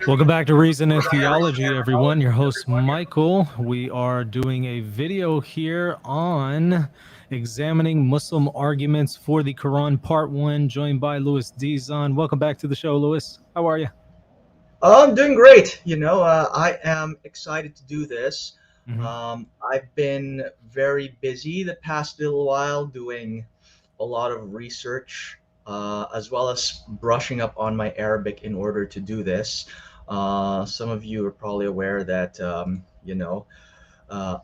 Welcome back to Reason and Theology, everyone. Your host, Michael. We are doing a video here on examining Muslim arguments for the Quran, Part 1, joined by Louis Dizon. Welcome back to the show, Louis. How are you? I'm doing great. I am excited to do this. Mm-hmm. I've been very busy the past little while doing a lot of research, as well as brushing up on my Arabic in order to do this. Some of you are probably aware that,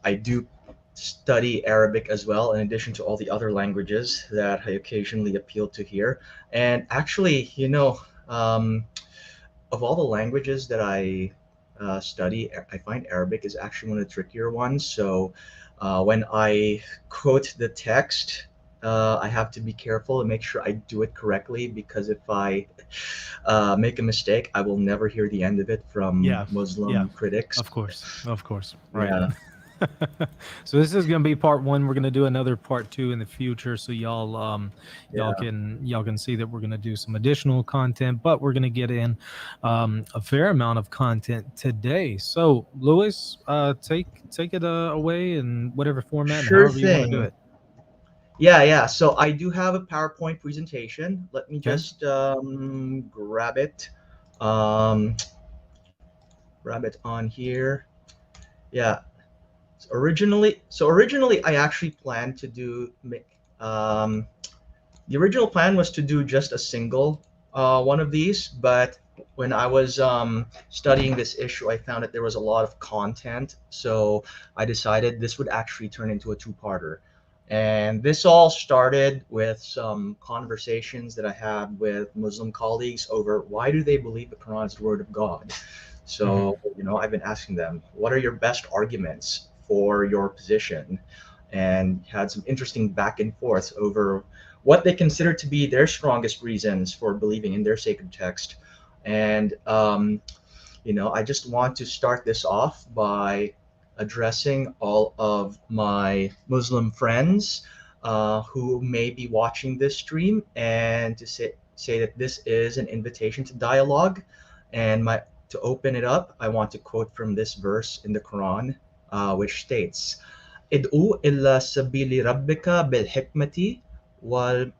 I do study Arabic as well, in addition to all the other languages that I occasionally appeal to here. And actually, of all the languages that I study, I find Arabic is actually one of the trickier ones. So when I quote the text, I have to be careful and make sure I do it correctly, because if I make a mistake, I will never hear the end of it from Yeah, yeah, Muslim critics. of course, right. Yeah, So this is going to be part 1. We're going to do another part 2 in the future, so yeah, y'all can see that we're going to do some additional content, but we're going to get in a fair amount of content today. So Louis, take it away in whatever format and sure however you want to do thing. it. Yeah. So I do have a PowerPoint presentation. Let me Okay. just grab it. Um, grab it on here. Yeah. So originally, I actually planned to um, the original plan was to do just a single one of these, but when I was studying this issue, I found that there was a lot of content, so I decided this would actually turn into a two-parter. And this all started with some conversations that I had with Muslim colleagues over why do they believe the Quran is the word of God. Mm-hmm. So, I've been asking them, what are your best arguments for your position? And had some interesting back and forth over what they consider to be their strongest reasons for believing in their sacred text. And, I just want to start this off by addressing all of my Muslim friends who may be watching this stream, and to say that this is an invitation to dialogue. And to open it up, I want to quote from this verse in the Quran, which states, ادعو إلى سبيل ربك بالحكمة وال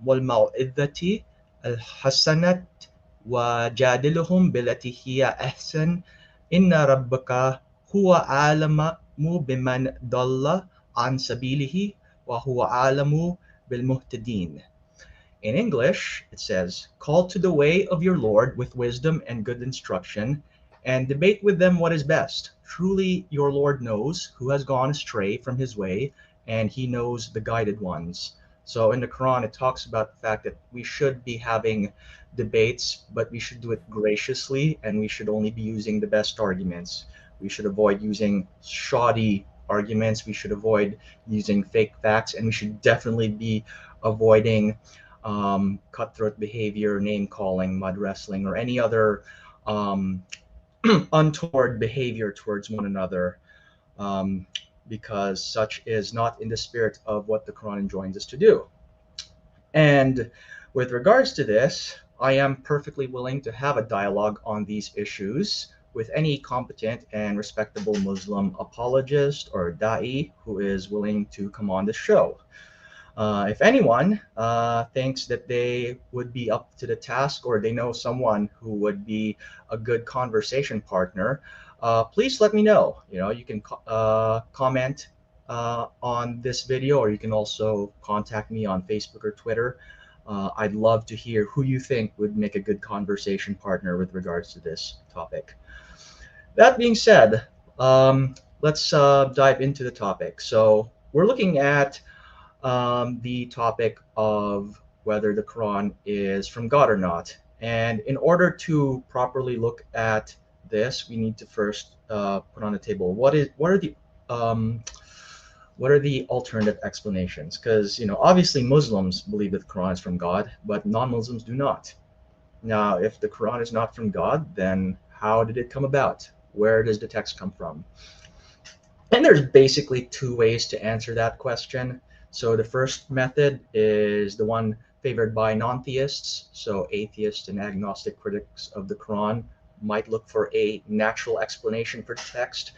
والموعظة الحسنة وجادلهم بالتي هي أحسن إن ربك هو عالم بمن ضل عن سبيله وهو عالم بالمهتدين. In English, it says, call to the way of your Lord with wisdom and good instruction, and debate with them what is best. Truly, your Lord knows who has gone astray from his way, and he knows the guided ones. So in the Quran, it talks about the fact that we should be having debates, but we should do it graciously, and we should only be using the best arguments. We should avoid using shoddy arguments. We should avoid using fake facts, and we should definitely be avoiding cutthroat behavior, name calling, mud wrestling, or any other um, untoward behavior towards one another, um, because such is not in the spirit of what the Quran enjoins us to do. And with regards to this, I am perfectly willing to have a dialogue on these issues with any competent and respectable Muslim apologist or da'i who is willing to come on the show. If anyone thinks that they would be up to the task, or they know someone who would be a good conversation partner, please let me know. You can comment on this video, or you can also contact me on Facebook or Twitter. I'd love to hear who you think would make a good conversation partner with regards to this topic. That being said, let's dive into the topic. So we're looking at the topic of whether the Quran is from God or not. And in order to properly look at this, we need to first put on the table um, what are the alternative explanations? Because obviously Muslims believe that the Quran is from God, but non-Muslims do not. Now, if the Quran is not from God, then how did it come about? Where does the text come from? And there's basically two ways to answer that question. So the first method is the one favored by non-theists, so atheists and agnostic critics of the Quran. might look for a natural explanation for the text.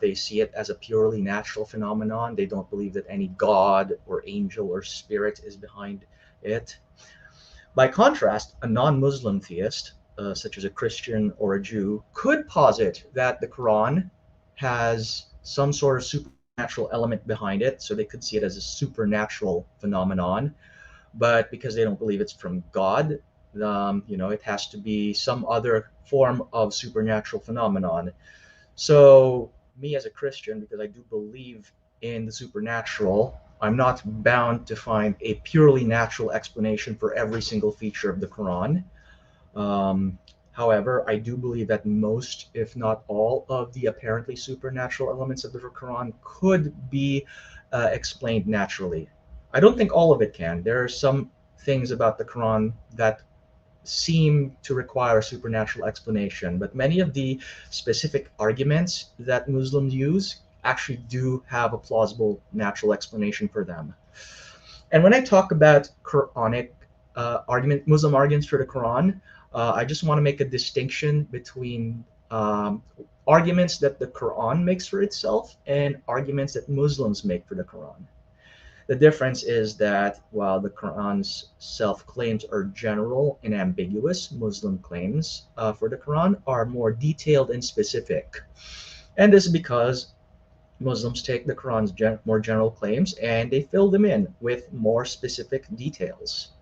They see it as a purely natural phenomenon. They don't believe that any god or angel or spirit is behind it. By contrast, a non-Muslim theist, such as a Christian or a Jew, could posit that the Quran has some sort of supernatural element behind it, so they could see it as a supernatural phenomenon. But because they don't believe it's from God, it has to be some other form of supernatural phenomenon. So, me as a Christian, because I do believe in the supernatural, I'm not bound to find a purely natural explanation for every single feature of the Quran. Um, However, I do believe that most, if not all, of the apparently supernatural elements of the Quran could be explained naturally. I don't think all of it can. There are some things about the Quran that seem to require a supernatural explanation, but many of the specific arguments that Muslims use actually do have a plausible natural explanation for them. And when I talk about Quranic Muslim arguments for the Quran, I just want to make a distinction between arguments that the Quran makes for itself and arguments that Muslims make for the Quran. The difference is that while the Quran's self-claims are general and ambiguous, Muslim claims for the Quran are more detailed and specific. And this is because Muslims take the Quran's more general claims and they fill them in with more specific details.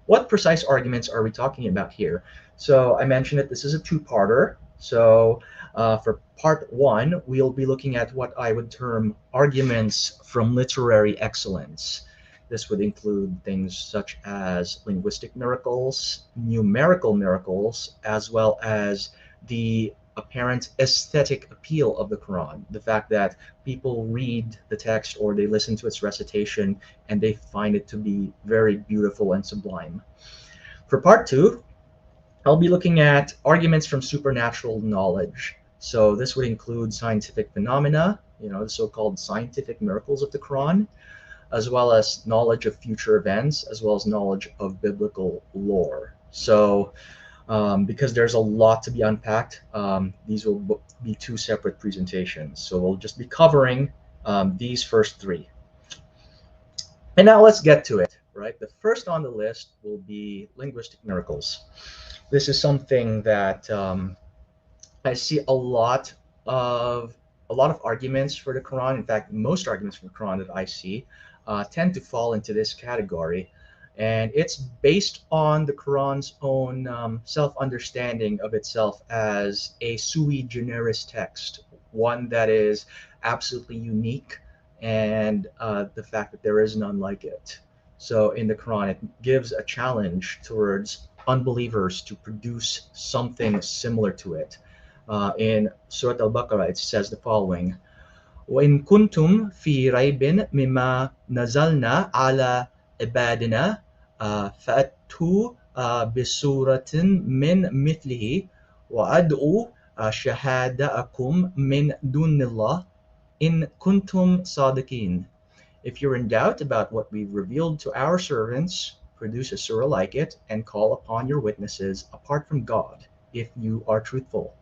What precise arguments are we talking about here? So I mentioned that this is a two-parter. So for part one, we'll be looking at what I would term arguments from literary excellence. This would include things such as linguistic miracles, numerical miracles, as well as the apparent aesthetic appeal of the Quran. The fact that people read the text or they listen to its recitation and they find it to be very beautiful and sublime. For part two, I'll be looking at arguments from supernatural knowledge. So this would include scientific phenomena, the so-called scientific miracles of the Quran, as well as knowledge of future events, as well as knowledge of biblical lore. So because there's a lot to be unpacked, these will be two separate presentations. So we'll just be covering these first three. And now let's get to it, right? The first on the list will be linguistic miracles. This is something that I see a lot of arguments for the Quran. In fact, most arguments for the Quran that I see tend to fall into this category. And it's based on the Quran's own self-understanding of itself as a sui generis text, one that is absolutely unique, and the fact that there is none like it. So in the Quran, it gives a challenge towards unbelievers to produce something similar to it. In Surah Al-Baqarah, it says the following: وَإِن كُنْتُمْ فِي رَيْبٍ مِّمَّا نَزَلْنَا عَلَى عِبَادِنَا فَأْتُوا بِسُورَةٍ مِّن مِثْلِهِ وَأَدْعُوا شَهَادَتَكُمْ مِن دُونِ اللَّهِ إِن كُنْتُمْ صَادِقِينَ. If you're in doubt about what we've revealed to our servants, produce a surah like it and call upon your witnesses apart from God, if you are truthful.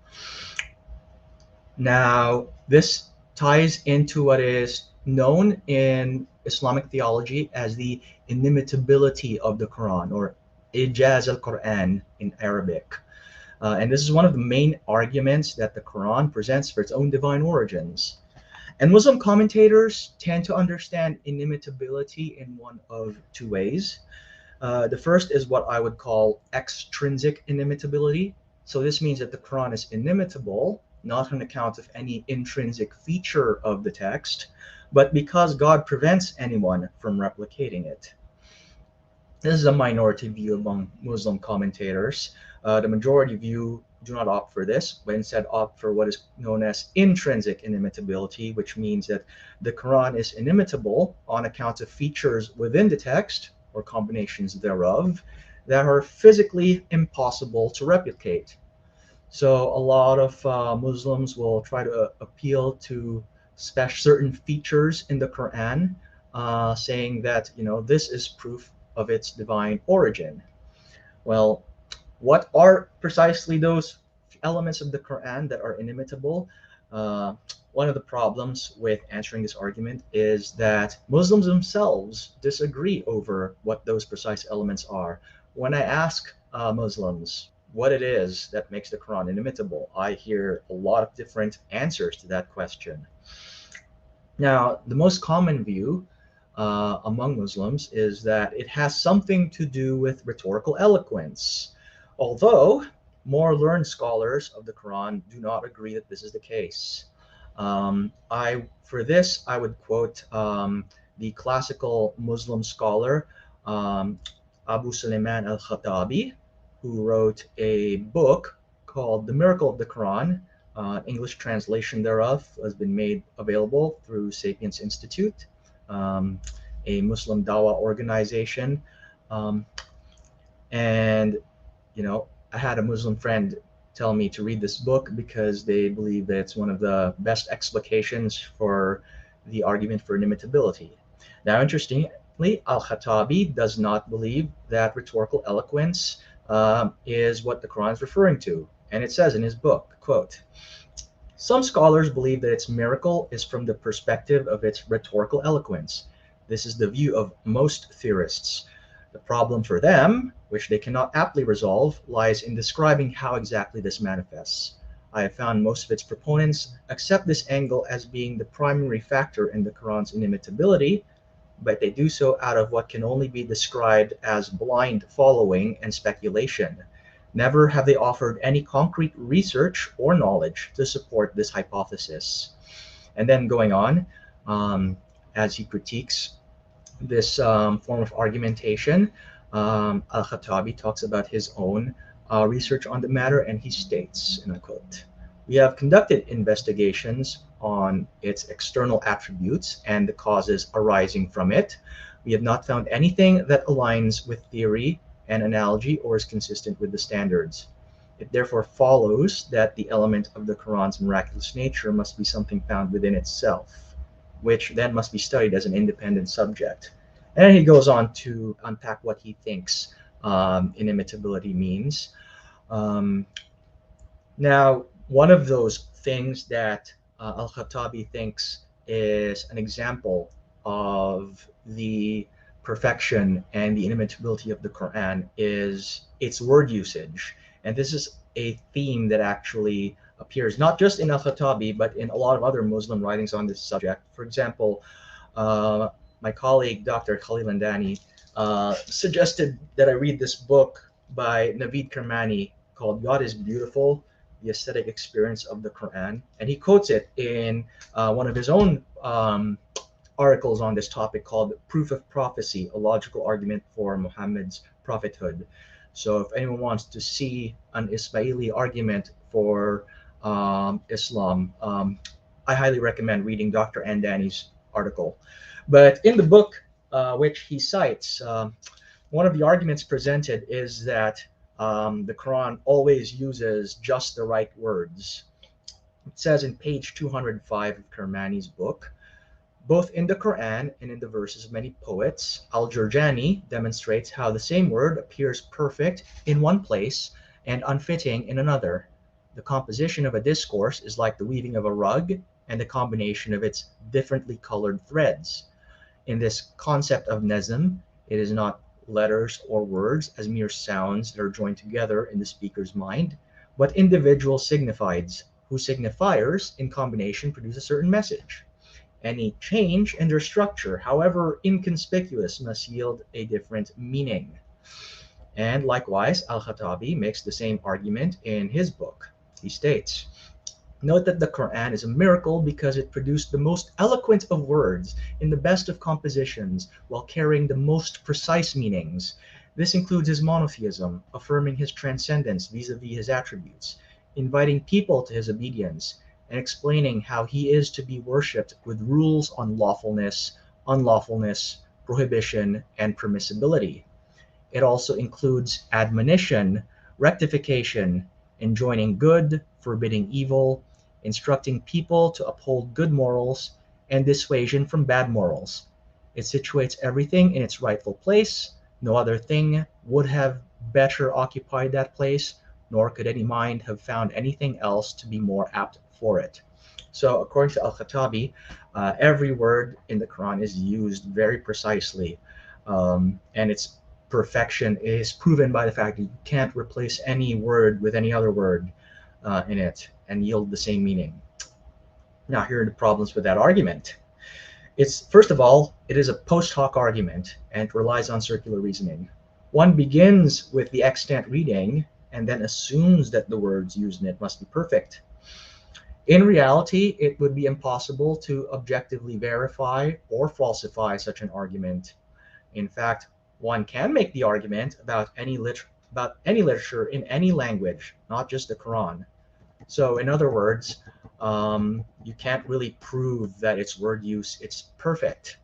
Now, this ties into what is known in Islamic theology as the inimitability of the Quran, or ijaz al-Quran in Arabic. And this is one of the main arguments that the Quran presents for its own divine origins. And Muslim commentators tend to understand inimitability in one of two ways. The first is what I would call extrinsic inimitability. So this means that the Quran is inimitable, not on account of any intrinsic feature of the text, but because God prevents anyone from replicating it. This is a minority view among Muslim commentators. The majority view do not opt for this, but instead opt for what is known as intrinsic inimitability, which means that the Quran is inimitable on account of features within the text, or combinations thereof, that are physically impossible to replicate. So a lot of Muslims will try to appeal to certain features in the Quran, saying that this is proof of its divine origin. Well, what are precisely those elements of the Quran that are inimitable. Uh, One of the problems with answering this argument is that Muslims themselves disagree over what those precise elements are. When I ask Muslims what it is that makes the Quran inimitable, I hear a lot of different answers to that question. Now, the most common view among Muslims is that it has something to do with rhetorical eloquence, although more learned scholars of the Quran do not agree that this is the case. For this, I would quote the classical Muslim scholar um, Abu Sulaiman al-Khattabi, who wrote a book called The Miracle of the Quran. English translation thereof has been made available through Sapiens Institute, um, a Muslim Dawah organization. Um, and, you know, I had a Muslim friend tell me to read this book because they believe that it's one of the best explications for the argument for inimitability. Now, interestingly, Al-Khattabi does not believe that rhetorical eloquence is what the Quran is referring to. And it says in his book, quote, some scholars believe that its miracle is from the perspective of its rhetorical eloquence. This is the view of most theorists. The problem for them, which they cannot aptly resolve, lies in describing how exactly this manifests. I have found most of its proponents accept this angle as being the primary factor in the Quran's inimitability, but they do so out of what can only be described as blind following and speculation. Never have they offered any concrete research or knowledge to support this hypothesis. And then going on, as he critiques this form of argumentation, Al-Khattabi talks about his own research on the matter, and he states, and I quote, we have conducted investigations on its external attributes and the causes arising from it. We have not found anything that aligns with theory and analogy or is consistent with the standards. It therefore follows that the element of the Quran's miraculous nature must be something found within itself, which then must be studied as an independent subject. And then he goes on to unpack what he thinks inimitability means. Um, Now, one of those things that Al-Khattabi thinks is an example of the perfection and the inimitability of the Quran is its word usage. And this is a theme that actually appears not just in Al-Khattabi, but in a lot of other Muslim writings on this subject. For example, uh, my colleague, Dr. Khalil Andani, suggested that I read this book by Naveed Kermani called God is Beautiful, the Aesthetic Experience of the Quran. And he quotes it in one of his own articles on this topic called Proof of Prophecy, a Logical Argument for Muhammad's Prophethood. So if anyone wants to see an Ismaili argument for Islam, I highly recommend reading Dr. Andani's article. But in the book, which he cites, one of the arguments presented is that the Quran always uses just the right words. It says in page 205 of Kermani's book, both in the Quran and in the verses of many poets, Al-Jurjani demonstrates how the same word appears perfect in one place and unfitting in another. The composition of a discourse is like the weaving of a rug and the combination of its differently colored threads. In this concept of nazm, it is not letters or words as mere sounds that are joined together in the speaker's mind, but individual signifieds, whose signifiers in combination produce a certain message. Any change in their structure, however inconspicuous, must yield a different meaning. And likewise, Al-Khattabi makes the same argument in his book. He states, note that the Quran is a miracle because it produced the most eloquent of words in the best of compositions while carrying the most precise meanings. This includes his monotheism, affirming his transcendence vis-a-vis his attributes, inviting people to his obedience, and explaining how he is to be worshipped with rules on lawfulness, unlawfulness, prohibition, and permissibility. It also includes admonition, rectification, enjoining good, forbidding evil, instructing people to uphold good morals, and dissuasion from bad morals. It situates everything in its rightful place. No other thing would have better occupied that place, nor could any mind have found anything else to be more apt for it. So according to Al-Khattabi, every word in the Quran is used very precisely, and its perfection is proven by the fact that you can't replace any word with any other word in it and yield the same meaning. Now, here are the problems with that argument. It's, first of all, it is a post hoc argument and it relies on circular reasoning. One begins with the extant reading and then assumes that the words used in it must be perfect. In reality, it would be impossible to objectively verify or falsify such an argument. In fact, one can make the argument about any literature in any language, not just the Quran. So, in other words, you can't really prove that its word use it's perfect.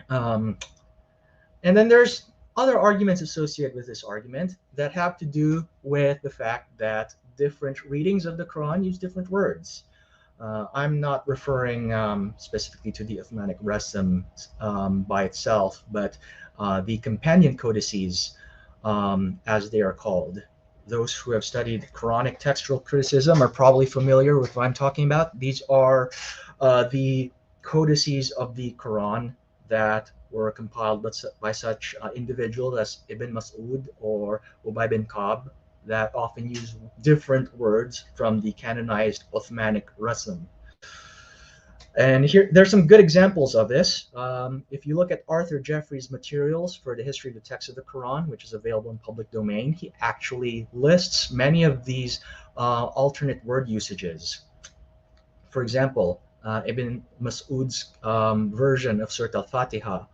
Um, and then there's other arguments associated with this argument that have to do with the fact that different readings of the Quran use different words. I'm not referring specifically to the Uthmanic Rasm by itself, but the companion codices, as they are called. Those who have studied Quranic textual criticism are probably familiar with what I'm talking about. These are the codices of the Quran that were compiled by such individuals as Ibn Mas'ud or Ubay bin Ka'b, that often use different words from the canonized Uthmanic Rasm. And here, there's some good examples of this. If you look at Arthur Jeffrey's materials for the history of the text of the Quran, which is available in public domain, he actually lists many of these alternate word usages. For example, Ibn Mas'ud's version of Surah Al-Fatiha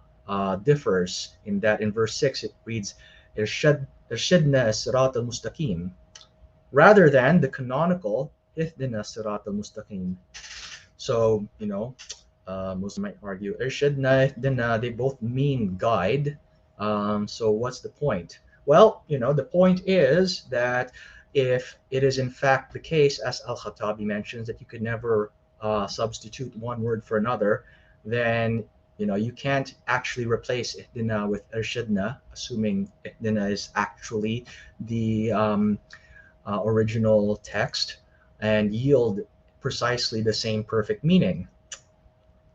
differs in that in verse 6 it reads, Irshadna Sirat al-Mustaqim, rather than the canonical Ihdina Sirat al-Mustaqim. So, Muslims might argue, Irshadna, Ihdina, they both mean guide. So what's the point? Well, the point is that if it is in fact the case, as Al-Khattabi mentions, that you could never substitute one word for another, then you can't actually replace Ihdina with Irshadna, assuming Ihdina is actually the original text, and yield precisely the same perfect meaning.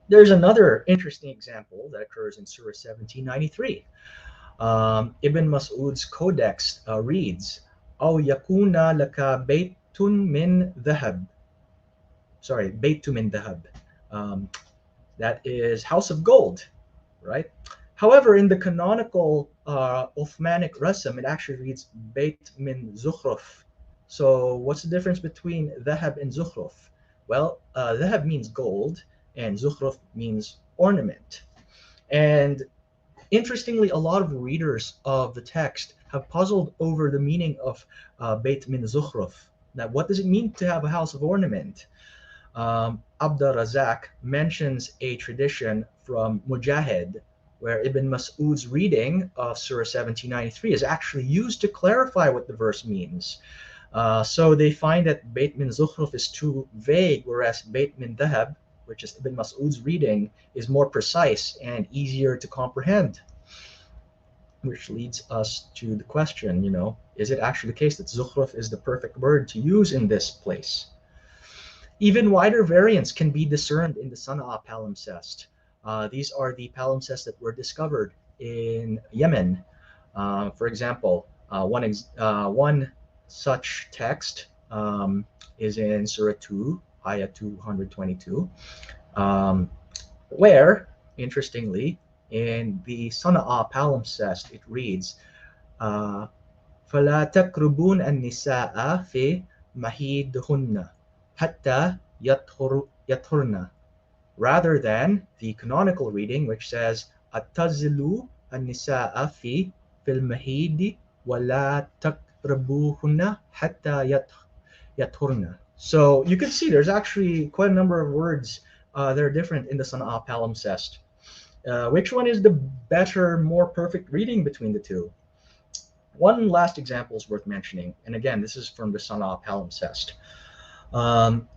There's another interesting example that occurs in Surah 1793. Ibn Mas'ud's codex reads, أو يكون لك بيت من ذهب. Sorry, بيت من ذهب. That is house of gold, right? However, in the canonical Uthmanic Rasm, it actually reads Beit min Zukhruf. So what's the difference between dhahab and zukhruf? Well, dhahab means gold and zukhruf means ornament. And interestingly, a lot of readers of the text have puzzled over the meaning of Beit min Zukhruf. Now, what does it mean to have a house of ornament? Abd Razak mentions a tradition from Mujahid where Ibn Mas'ud's reading of Surah 1793 is actually used to clarify what the verse means. So they find that Beit min Zukhruf is too vague, whereas Beit min Dhahab, which is Ibn Mas'ud's reading, is more precise and easier to comprehend. Which leads us to the question, is it actually the case that Zukhruf is the perfect word to use in this place? Even wider variants can be discerned in the Sana'a palimpsest. These are the palimpsests that were discovered in Yemen. For example, one such text is in Surah 2, Ayah 222, where, interestingly, in the Sana'a palimpsest, it reads, فَلَا تَقْرُبُونَ النِّسَاءَ فِي مَحِيدُهُنَّ حَتَّى يَطْهُرْنَ, rather than the canonical reading, which says, أَتَّزِلُوا النِّسَاءَ فِي الْمَحِيدِ وَلَا تَقْرَبُوهُنَّ حَتَّى يَطْهُرْنَ. So you can see there's actually quite a number of words that are different in the Sana'a palimpsest. Which one is the better, more perfect reading between the two? One last example is worth mentioning, and again, this is from the Sana'a palimpsest.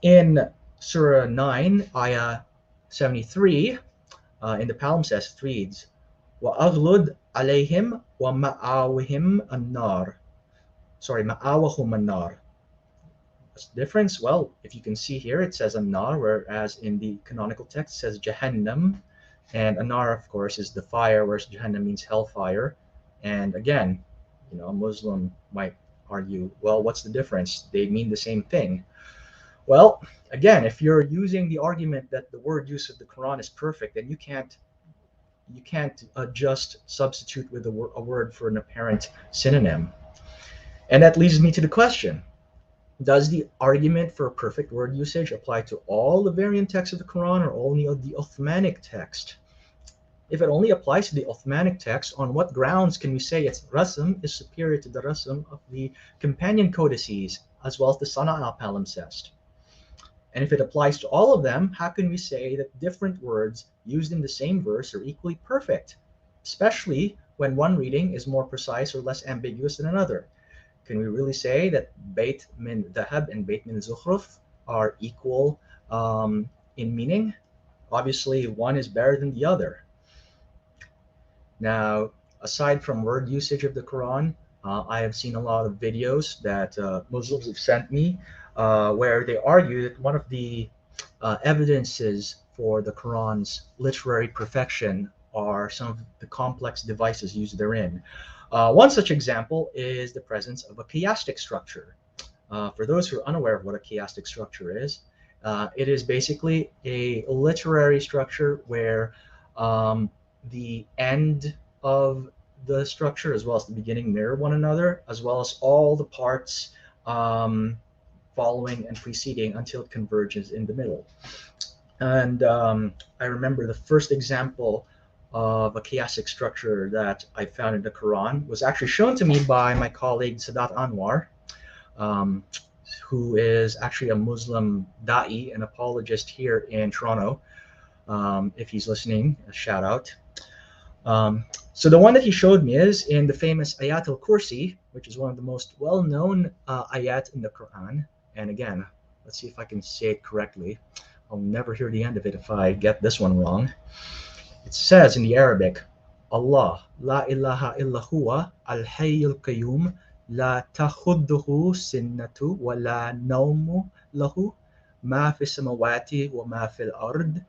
In Surah 9, Ayah 73, in the palimpsest, it reads, وَأَغْلُدْ عَلَيْهِمْ وَمَأَوِهِمْ النَّارِ. sorry, ma'awahum an-nar. What's the difference? Well, if you can see here, it says an-nar, whereas in the canonical text it says Jahannam. And anar, of course, is the fire, whereas Jahannam means hellfire. And again, a Muslim might argue, well, what's the difference? They mean the same thing. Well, again, if you're using the argument that the word use of the Quran is perfect, then you can't just substitute with a word for an apparent synonym. And that leads me to the question: does the argument for perfect word usage apply to all the variant texts of the Quran or only the Uthmanic text? If it only applies to the Uthmanic text, on what grounds can we say its rasm is superior to the rasm of the companion codices as well as the Sana'a palimpsest? And if it applies to all of them, how can we say that different words used in the same verse are equally perfect, especially when one reading is more precise or less ambiguous than another? Can we really say that Beit min Dahab and Beit min Zukhruf are equal in meaning? Obviously, one is better than the other. Now, aside from word usage of the Quran, I have seen a lot of videos that Muslims have sent me where they argue that one of the evidences for the Quran's literary perfection are some of the complex devices used therein. One such example is the presence of a chiastic structure. For those who are unaware of what a chiastic structure is, it is basically a literary structure where the end of the structure as well as the beginning mirror one another, as well as all the parts following and preceding until it converges in the middle. And I remember the first example of a chiastic structure that I found in the Quran was actually shown to me by my colleague Sadat Anwar, who is actually a Muslim da'i, an apologist here in Toronto. If he's listening, a shout out. So the one that he showed me is in the famous Ayat al-Kursi, which is one of the most well-known ayat in the Quran. And again, let's see if I can say it correctly. I'll never hear the end of it if I get this one wrong. It says in the Arabic, Allah, la ilaha illa huwa, al-hayyul qayyum, la takhudduhu sinnatu wa la nawmu lahu, ma fi samawati wa ma fil ard,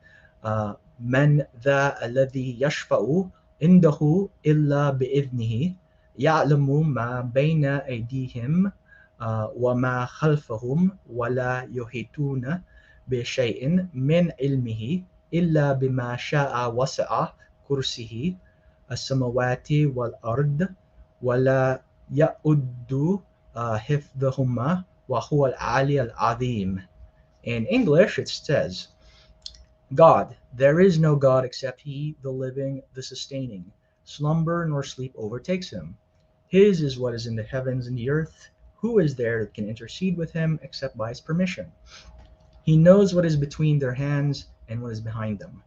man dha alladhi yashfa'u indahu illa bi'idhnihi, ya'lamu ma bayna aydihim wa ma khalfahum wa la yuhituna بشيء من علمه إلا بما شاء وسع كرسيه السماوات والأرض ولا يؤد حفظهما وهو العلي العظيم. In English it says, God, there is no God except He, the living, the sustaining. Slumber nor sleep overtakes Him. His is what is in the heavens and the earth. Who is there that can intercede with Him except by His permission? He knows what is between their hands and what is behind them.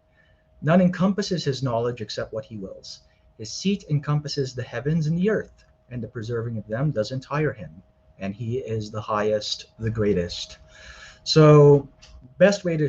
None encompasses His knowledge except what He wills. His seat encompasses the heavens and the earth, and the preserving of them doesn't tire Him. And He is the highest, the greatest. So, best way to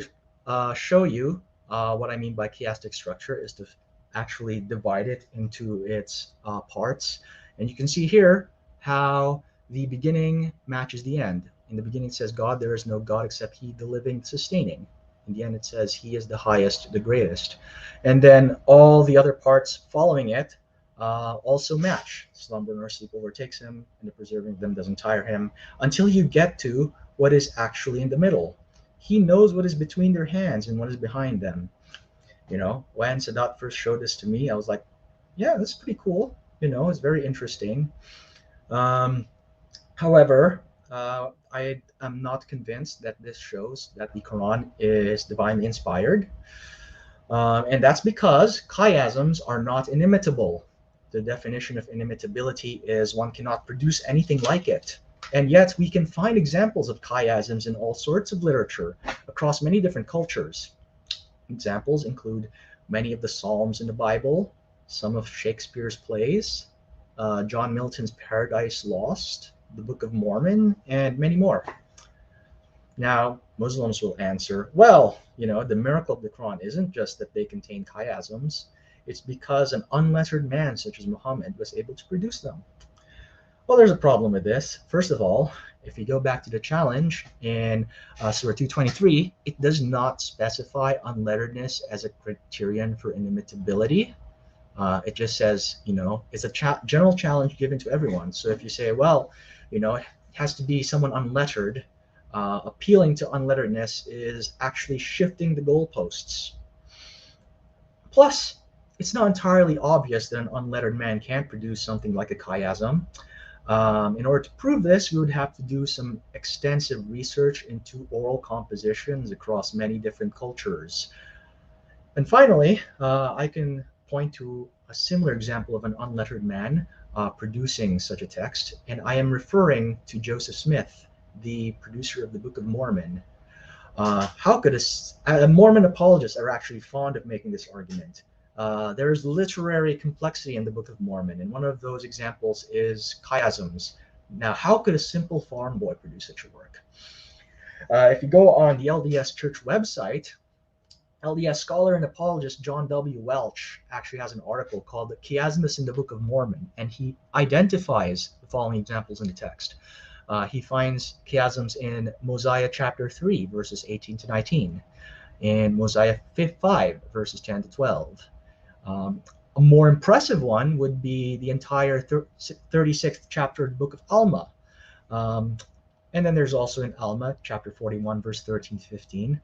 show you what I mean by chiastic structure is to actually divide it into its parts. And you can see here how the beginning matches the end. In the beginning it says, God, there is no God except He, the living, sustaining. In the end it says, He is the highest, the greatest. And then all the other parts following it also match. Slumber nor sleep overtakes Him, and the preserving of them doesn't tire Him, until you get to what is actually in the middle. He knows what is between their hands and what is behind them. When Sadat first showed this to me, I was like, yeah, that's pretty cool. It's very interesting. However, I am not convinced that this shows that the Quran is divinely inspired. And that's because chiasms are not inimitable. The definition of inimitability is one cannot produce anything like it. And yet we can find examples of chiasms in all sorts of literature across many different cultures. Examples include many of the Psalms in the Bible, some of Shakespeare's plays, John Milton's Paradise Lost, the Book of Mormon, and many more. Now, Muslims will answer, well, the miracle of the Quran isn't just that they contain chiasms, it's because an unlettered man such as Muhammad was able to produce them. Well, there's a problem with this. First of all, if you go back to the challenge in Surah 223, it does not specify unletteredness as a criterion for inimitability. It just says, it's a general challenge given to everyone. So if you say, well, it has to be someone unlettered, appealing to unletteredness is actually shifting the goalposts. Plus, it's not entirely obvious that an unlettered man can't produce something like a chiasm. In order to prove this, we would have to do some extensive research into oral compositions across many different cultures. And finally, I can point to a similar example of an unlettered man producing such a text, and I am referring to Joseph Smith, the producer of the Book of Mormon. How could Mormon apologists are actually fond of making this argument. There is literary complexity in the Book of Mormon, and one of those examples is chiasms. Now, how could a simple farm boy produce such a work? If you go on the LDS Church website, LDS scholar and apologist John W. Welch actually has an article called The Chiasmus in the Book of Mormon, and he identifies the following examples in the text. He finds chiasms in Mosiah chapter 3, verses 18 to 19, in Mosiah 5, verses 10 to 12. A more impressive one would be the entire 36th chapter of the book of Alma. And then there's also in Alma, chapter 41, verse 13 to 15.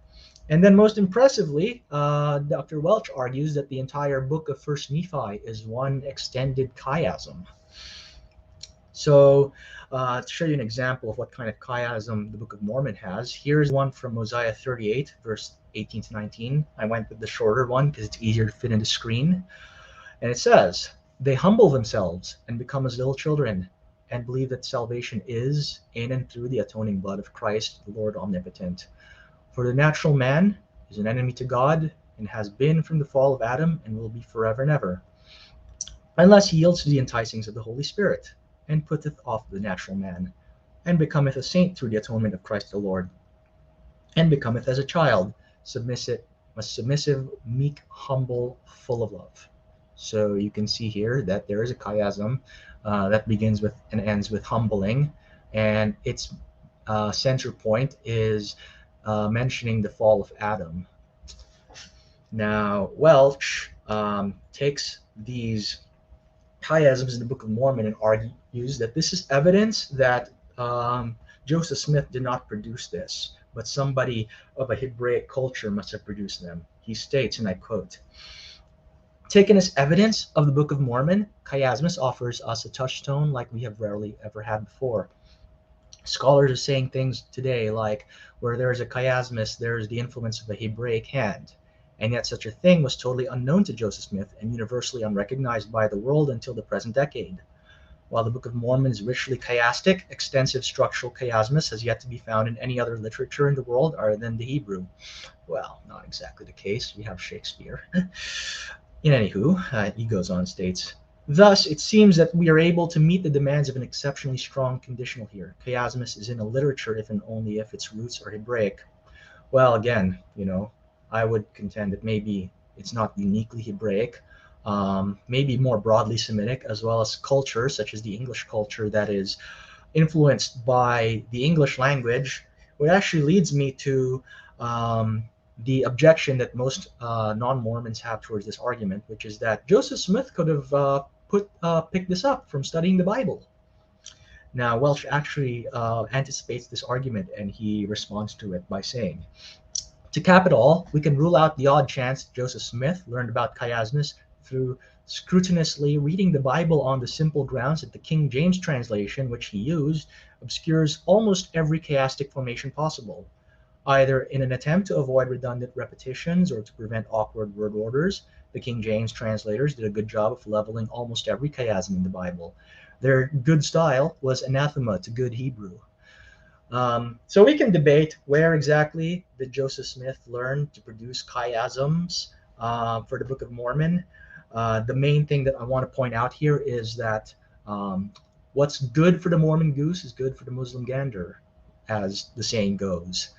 And then most impressively, Dr. Welch argues that the entire book of First Nephi is one extended chiasm. So to show you an example of what kind of chiasm the Book of Mormon has, here's one from Mosiah 38, verse 18 to 19. I went with the shorter one because it's easier to fit in the screen. And it says, "They humble themselves and become as little children, and believe that salvation is in and through the atoning blood of Christ, the Lord omnipotent. For the natural man is an enemy to God, and has been from the fall of Adam, and will be forever and ever, unless he yields to the enticings of the Holy Spirit, and putteth off the natural man, and becometh a saint through the atonement of Christ the Lord, and becometh as a child, submissive, meek, humble, full of love." So you can see here that there is a chiasm that begins with and ends with humbling, and its center point is mentioning the fall of Adam. Now, Welch takes these chiasms in the Book of Mormon and argues that this is evidence that Joseph Smith did not produce this, but somebody of a Hebraic culture must have produced them. He states, and I quote, "Taken as evidence of the Book of Mormon, chiasmus offers us a touchstone like we have rarely ever had before. Scholars are saying things today like, where there is a chiasmus, there is the influence of a Hebraic hand. And yet such a thing was totally unknown to Joseph Smith and universally unrecognized by the world until the present decade. While the Book of Mormon is richly chiastic, extensive structural chiasmus has yet to be found in any other literature in the world other than the Hebrew." Well, not exactly the case. We have Shakespeare. In anywho, he goes on, states, "Thus, it seems that we are able to meet the demands of an exceptionally strong conditional here. Chiasmus is in a literature if and only if its roots are Hebraic." Well, again, I would contend that maybe it's not uniquely Hebraic, maybe more broadly Semitic, as well as culture, such as the English culture that is influenced by the English language, which actually leads me to the objection that most non-Mormons have towards this argument, which is that Joseph Smith could have picked this up from studying the Bible. Now, Welch actually anticipates this argument, and he responds to it by saying, "To cap it all, we can rule out the odd chance Joseph Smith learned about chiasmus through scrupulously reading the Bible on the simple grounds that the King James translation, which he used, obscures almost every chiastic formation possible. Either in an attempt to avoid redundant repetitions or to prevent awkward word orders, the King James translators did a good job of leveling almost every chiasm in the Bible. Their good style was anathema to good Hebrew." So we can debate where exactly did Joseph Smith learn to produce chiasms for the Book of Mormon. The main thing that I want to point out here is that what's good for the Mormon goose is good for the Muslim gander, as the saying goes.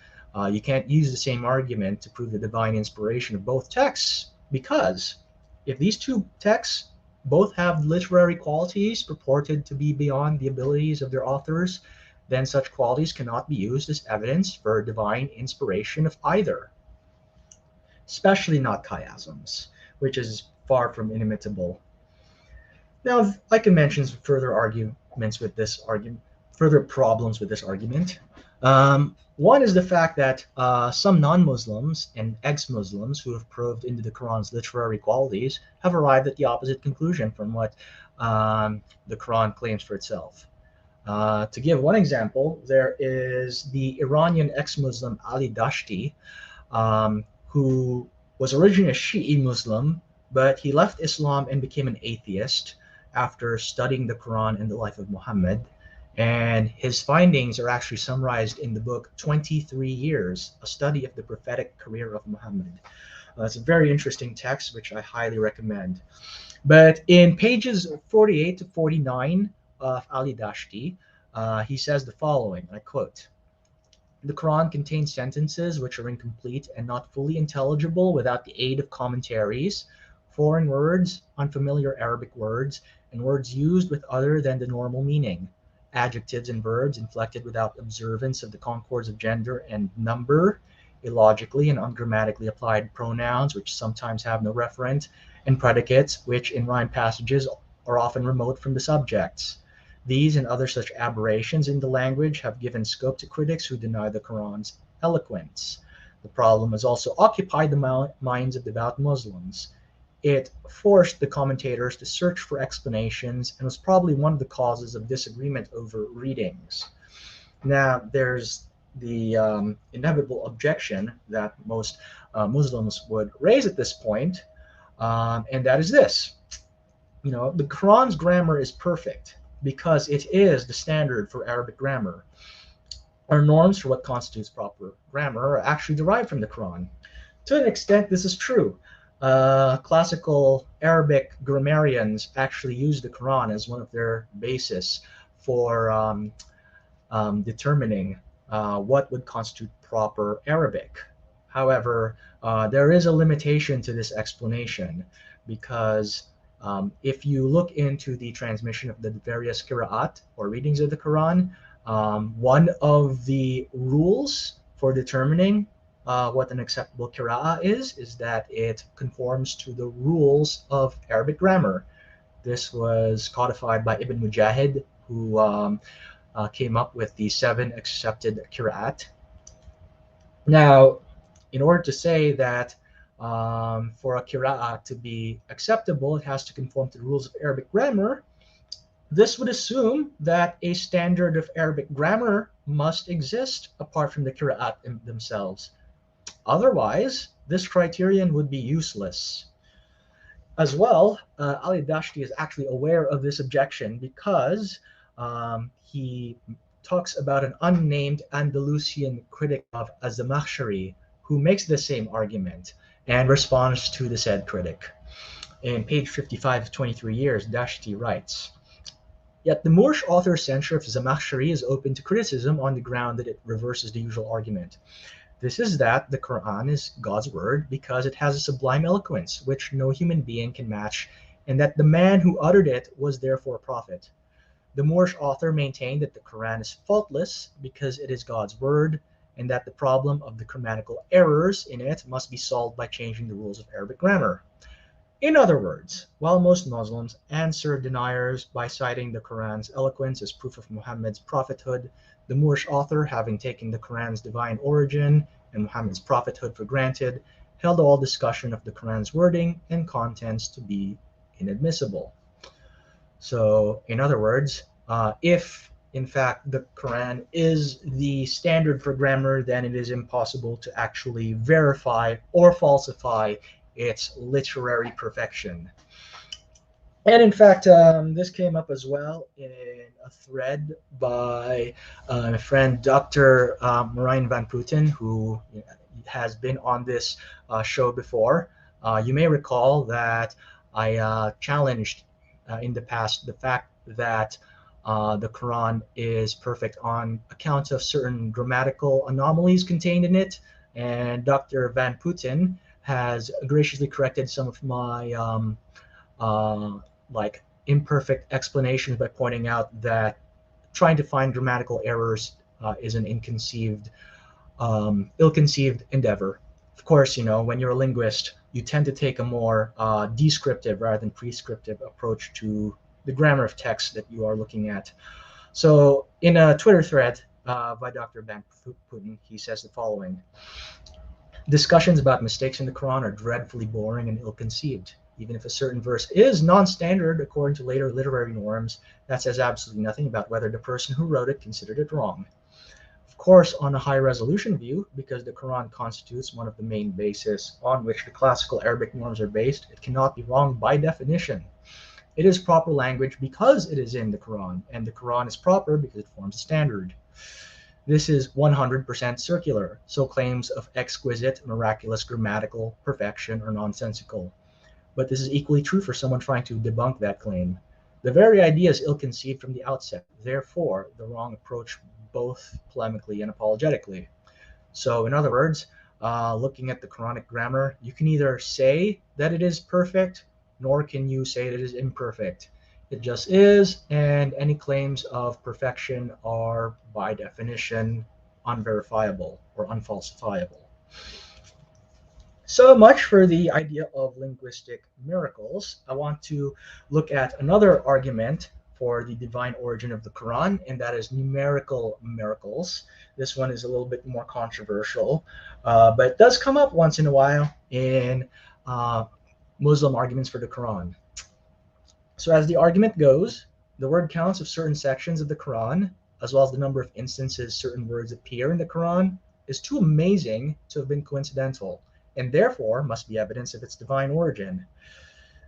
You can't use the same argument to prove the divine inspiration of both texts, because if these two texts both have literary qualities purported to be beyond the abilities of their authors, then such qualities cannot be used as evidence for divine inspiration of either, especially not chiasms, which is far from inimitable. Now, I can mention some further arguments with this argument, further problems with this argument. One is the fact that some non-Muslims and ex-Muslims who have probed into the Quran's literary qualities have arrived at the opposite conclusion from what the Quran claims for itself. To give one example, there is the Iranian ex-Muslim Ali Dashti, who was originally a Shi'i Muslim, but he left Islam and became an atheist after studying the Quran and the life of Muhammad. And his findings are actually summarized in the book 23 Years, a study of the prophetic career of Muhammad. It's a very interesting text, which I highly recommend. But in pages 48 to 49 of Ali Dashti, he says the following, I quote, "The Quran contains sentences which are incomplete and not fully intelligible without the aid of commentaries, foreign words, unfamiliar Arabic words, and words used with other than the normal meaning, adjectives and verbs inflected without observance of the concords of gender and number, illogically and ungrammatically applied pronouns which sometimes have no referent, and predicates which in rhyme passages are often remote from the subjects. These and other such aberrations in the language have given scope to critics who deny the Quran's eloquence. The problem has also occupied the minds of devout Muslims. It forced the commentators to search for explanations and was probably one of the causes of disagreement over readings." Now, there's the inevitable objection that most Muslims would raise at this point, and that is this. The Quran's grammar is perfect because it is the standard for Arabic grammar. Our norms for what constitutes proper grammar are actually derived from the Quran. To an extent, this is true. Classical Arabic grammarians actually use the Quran as one of their basis for determining what would constitute proper Arabic. However, there is a limitation to this explanation because if you look into the transmission of the various qira'at or readings of the Quran, one of the rules for determining what an acceptable qira'ah is that it conforms to the rules of Arabic grammar. This was codified by Ibn Mujahid, who came up with the 7 accepted qira'at. Now, in order to say that for a qira'ah to be acceptable, it has to conform to the rules of Arabic grammar. This would assume that a standard of Arabic grammar must exist apart from the qira'at themselves. Otherwise, this criterion would be useless. As well, Ali Dashti is actually aware of this objection because he talks about an unnamed Andalusian critic of Az-Zamakhshari who makes the same argument and responds to the said critic. In page 55 of 23 Years, Dashti writes, "Yet the Moorish author's censure of Zamakhshari is open to criticism on the ground that it reverses the usual argument. This is that the Quran is God's word because it has a sublime eloquence which no human being can match, and that the man who uttered it was therefore a prophet. The Moorish author maintained that the Quran is faultless because it is God's word, and that the problem of the grammatical errors in it must be solved by changing the rules of Arabic grammar. In other words, while most Muslims answer deniers by citing the Quran's eloquence as proof of Muhammad's prophethood, the Moorish author, having taken the Quran's divine origin and Muhammad's prophethood for granted, held all discussion of the Quran's wording and contents to be inadmissible." So, in other words, if in fact the Quran is the standard for grammar, then it is impossible to actually verify or falsify its literary perfection. And in fact, this came up as well in a thread by my friend Dr. Marijn van Putten, who has been on this show before. You may recall that I challenged in the past the fact that the Quran is perfect on account of certain grammatical anomalies contained in it, and Dr. Van Putten has graciously corrected some of my like imperfect explanations by pointing out that trying to find grammatical errors is an ill-conceived endeavor. Of course, you know, when you're a linguist, you tend to take a more descriptive rather than prescriptive approach to the grammar of text that you are looking at. So in a Twitter thread by Dr. Ban Putin, he says the following: discussions about mistakes in the Quran are dreadfully boring and ill-conceived. Even if a certain verse is non-standard according to later literary norms, that says absolutely nothing about whether the person who wrote it considered it wrong. Of course, on a high-resolution view, because the Quran constitutes one of the main bases on which the classical Arabic norms are based, it cannot be wrong by definition. It is proper language because it is in the Quran, and the Quran is proper because it forms a standard. This is 100% circular, so claims of exquisite, miraculous grammatical perfection are nonsensical. But this is equally true for someone trying to debunk that claim. The very idea is ill-conceived from the outset, therefore the wrong approach both polemically and apologetically. So in other words, looking at the Quranic grammar, you can either say that it is perfect, nor can you say that it is imperfect. It just is, and any claims of perfection are, by definition, unverifiable or unfalsifiable. So much for the idea of linguistic miracles. I want to look at another argument for the divine origin of the Quran, and that is numerical miracles. This one is a little bit more controversial, but it does come up once in a while in Muslim arguments for the Quran. So as the argument goes, the word counts of certain sections of the Quran, as well as the number of instances certain words appear in the Quran, is too amazing to have been coincidental, and therefore must be evidence of its divine origin.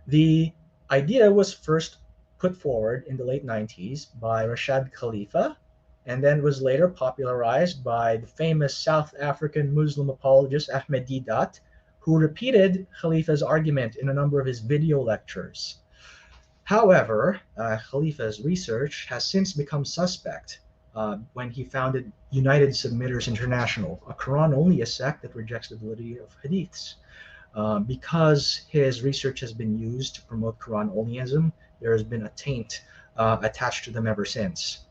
The idea was first put forward in the late 90s by Rashad Khalifa, and then was later popularized by the famous South African Muslim apologist Ahmed Deedat, who repeated Khalifa's argument in a number of his video lectures. However, Khalifa's research has since become suspect when he founded United Submitters International, a Quran-only sect that rejects the validity of hadiths. Because his research has been used to promote Quran-onlyism, there has been a taint attached to them ever since.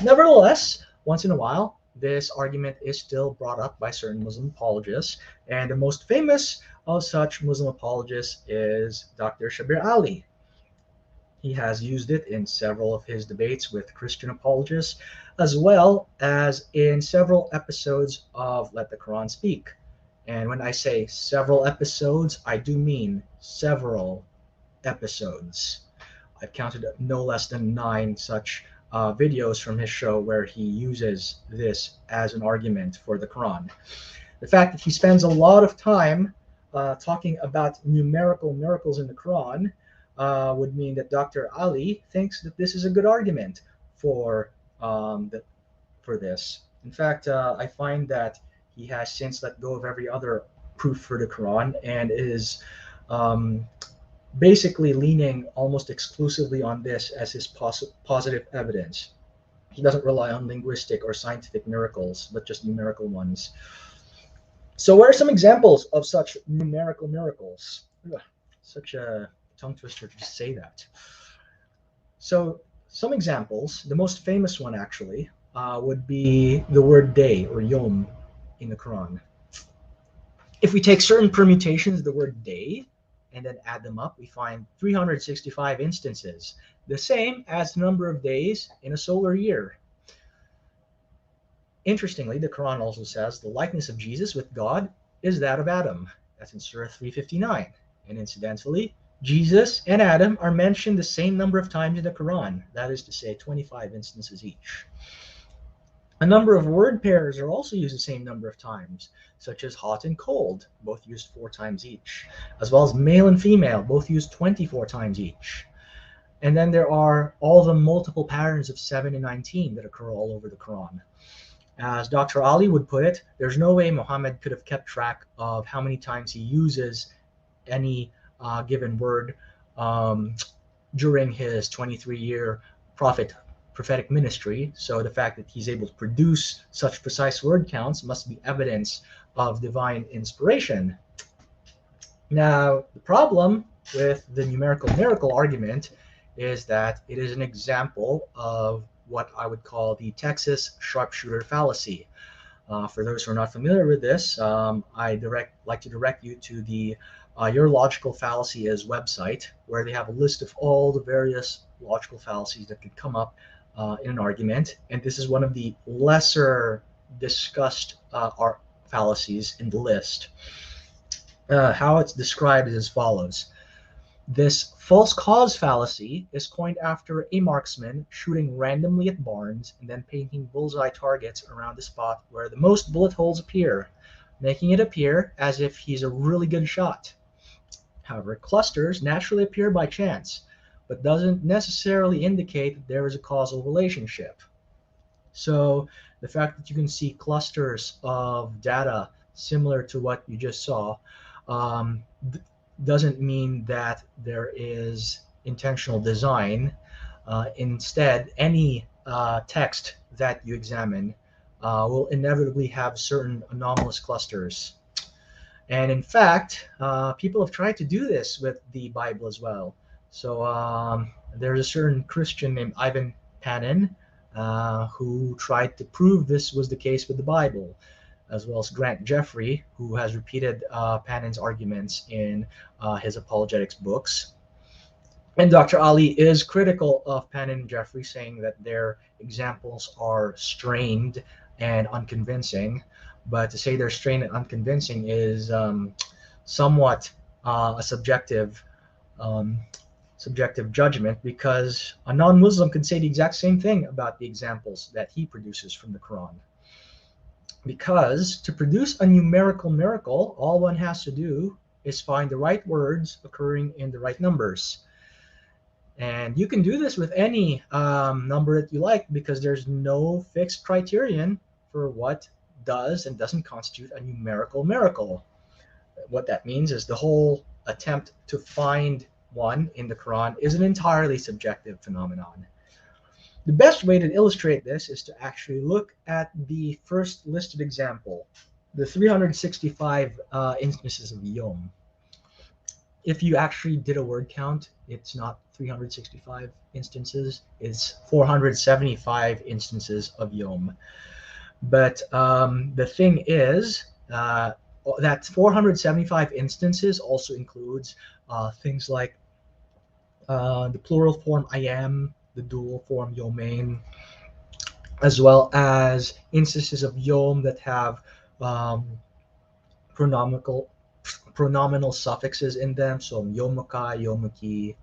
Nevertheless, once in a while, this argument is still brought up by certain Muslim apologists, and the most famous of such Muslim apologists is Dr. Shabir Ali. He has used it in several of his debates with Christian apologists, as well as in several episodes of Let the Quran Speak. And when I say several episodes, I do mean several episodes. I've counted no less than 9 such videos from his show where he uses this as an argument for the Quran. The fact that he spends a lot of time talking about numerical miracles in the Quran would mean that Dr. Ali thinks that this is a good argument for this. In fact, I find that he has since let go of every other proof for the Quran and is basically leaning almost exclusively on this as his positive evidence. He doesn't rely on linguistic or scientific miracles, but just numerical ones. So what are some examples of such numerical miracles? Ugh, such a tongue twister to say that. So some examples, the most famous one actually, would be the word day or yom in the Quran. If we take certain permutations of the word day and then add them up, we find 365 instances, the same as the number of days in a solar year. Interestingly, the Quran also says the likeness of Jesus with God is that of Adam. That's in Surah 359. And incidentally, Jesus and Adam are mentioned the same number of times in the Quran, that is to say 25 instances each. A number of word pairs are also used the same number of times, such as hot and cold, both used 4 times each, as well as male and female, both used 24 times each. And then there are all the multiple patterns of 7 and 19 that occur all over the Quran. As Dr. Ali would put it, there's no way Muhammad could have kept track of how many times he uses any given word during his 23-year prophetic ministry. So the fact that he's able to produce such precise word counts must be evidence of divine inspiration. Now, the problem with the numerical argument is that it is an example of what I would call the Texas sharpshooter fallacy. For those who are not familiar with this, like to direct you to the Your Logical Fallacy Is website, where they have a list of all the various logical fallacies that could come up in an argument. And this is one of the lesser discussed fallacies in the list. How it's described is as follows. This false cause fallacy is coined after a marksman shooting randomly at barns and then painting bullseye targets around the spot where the most bullet holes appear, making it appear as if he's a really good shot. However, clusters naturally appear by chance, but doesn't necessarily indicate that there is a causal relationship. So the fact that you can see clusters of data similar to what you just saw doesn't mean that there is intentional design. Instead, any text that you examine will inevitably have certain anomalous clusters. And in fact, people have tried to do this with the Bible as well. So there's a certain Christian named Ivan Panin who tried to prove this was the case with the Bible, as well as Grant Jeffrey, who has repeated Panin's arguments in his apologetics books. And Dr. Ali is critical of Panin and Jeffrey, saying that their examples are strained and unconvincing. But to say they're strained and unconvincing is somewhat a subjective judgment, because a non-Muslim could say the exact same thing about the examples that he produces from the Quran. Because to produce a numerical miracle, all one has to do is find the right words occurring in the right numbers. And you can do this with any number that you like, because there's no fixed criterion for what does and doesn't constitute a numerical miracle. What that means is the whole attempt to find one in the Quran is an entirely subjective phenomenon. The best way to illustrate this is to actually look at the first listed example, the 365 instances of Yom. If you actually did a word count, it's not 365 instances, it's 475 instances of Yom. But the thing is that 475 instances also includes things like the plural form I am, the dual form yomain, as well as instances of yom that have pronominal suffixes in them, so yomaka, yomaki,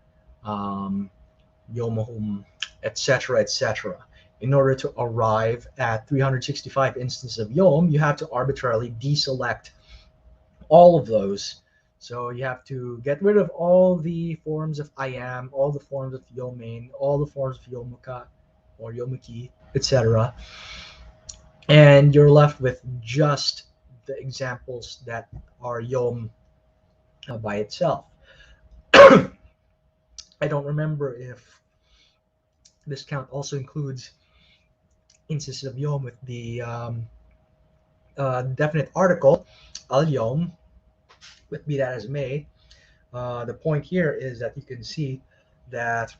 yomahum, etc., etc. In order to arrive at 365 instances of yom, you have to arbitrarily deselect all of those. So you have to get rid of all the forms of I am, all the forms of yomain, all the forms of yomaka or yomaki, etc. And you're left with just the examples that are yom by itself. I don't remember if this count also includes instances of yom with the definite article, al-yom. With be that as it may, the point here is that you can see that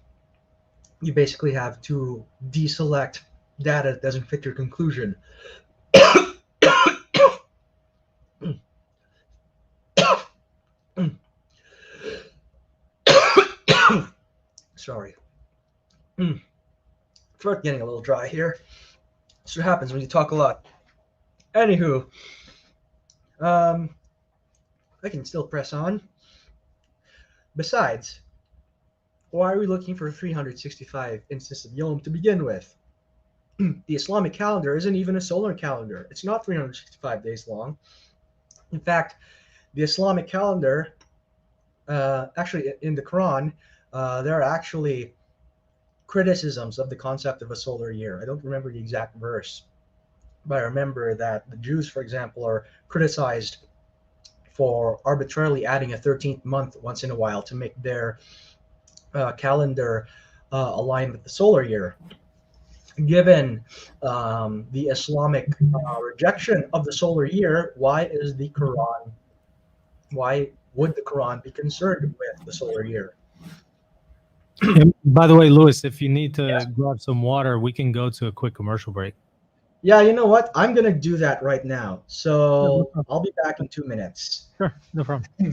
you basically have to deselect data that doesn't fit your conclusion. Sorry. Throat getting a little dry here. That's what happens when you talk a lot. Anywho, I can still press on. Besides, why are we looking for 365 instances of Yom to begin with? The Islamic calendar isn't even a solar calendar. It's not 365 days long. In fact, the Islamic calendar, actually in the Quran, there are actually criticisms of the concept of a solar year. I don't remember the exact verse, but I remember that the Jews, for example, are criticized for arbitrarily adding a 13th month once in a while to make their calendar align with the solar year. Given the Islamic rejection of the solar year, why would the Quran be concerned with the solar year? And by the way, Lewis, if you need to Yes. grab some water, we can go to a quick commercial break. Yeah, you know what? I'm gonna do that right now. No So problem. I'll be back in 2 minutes. Sure, no problem. Yeah.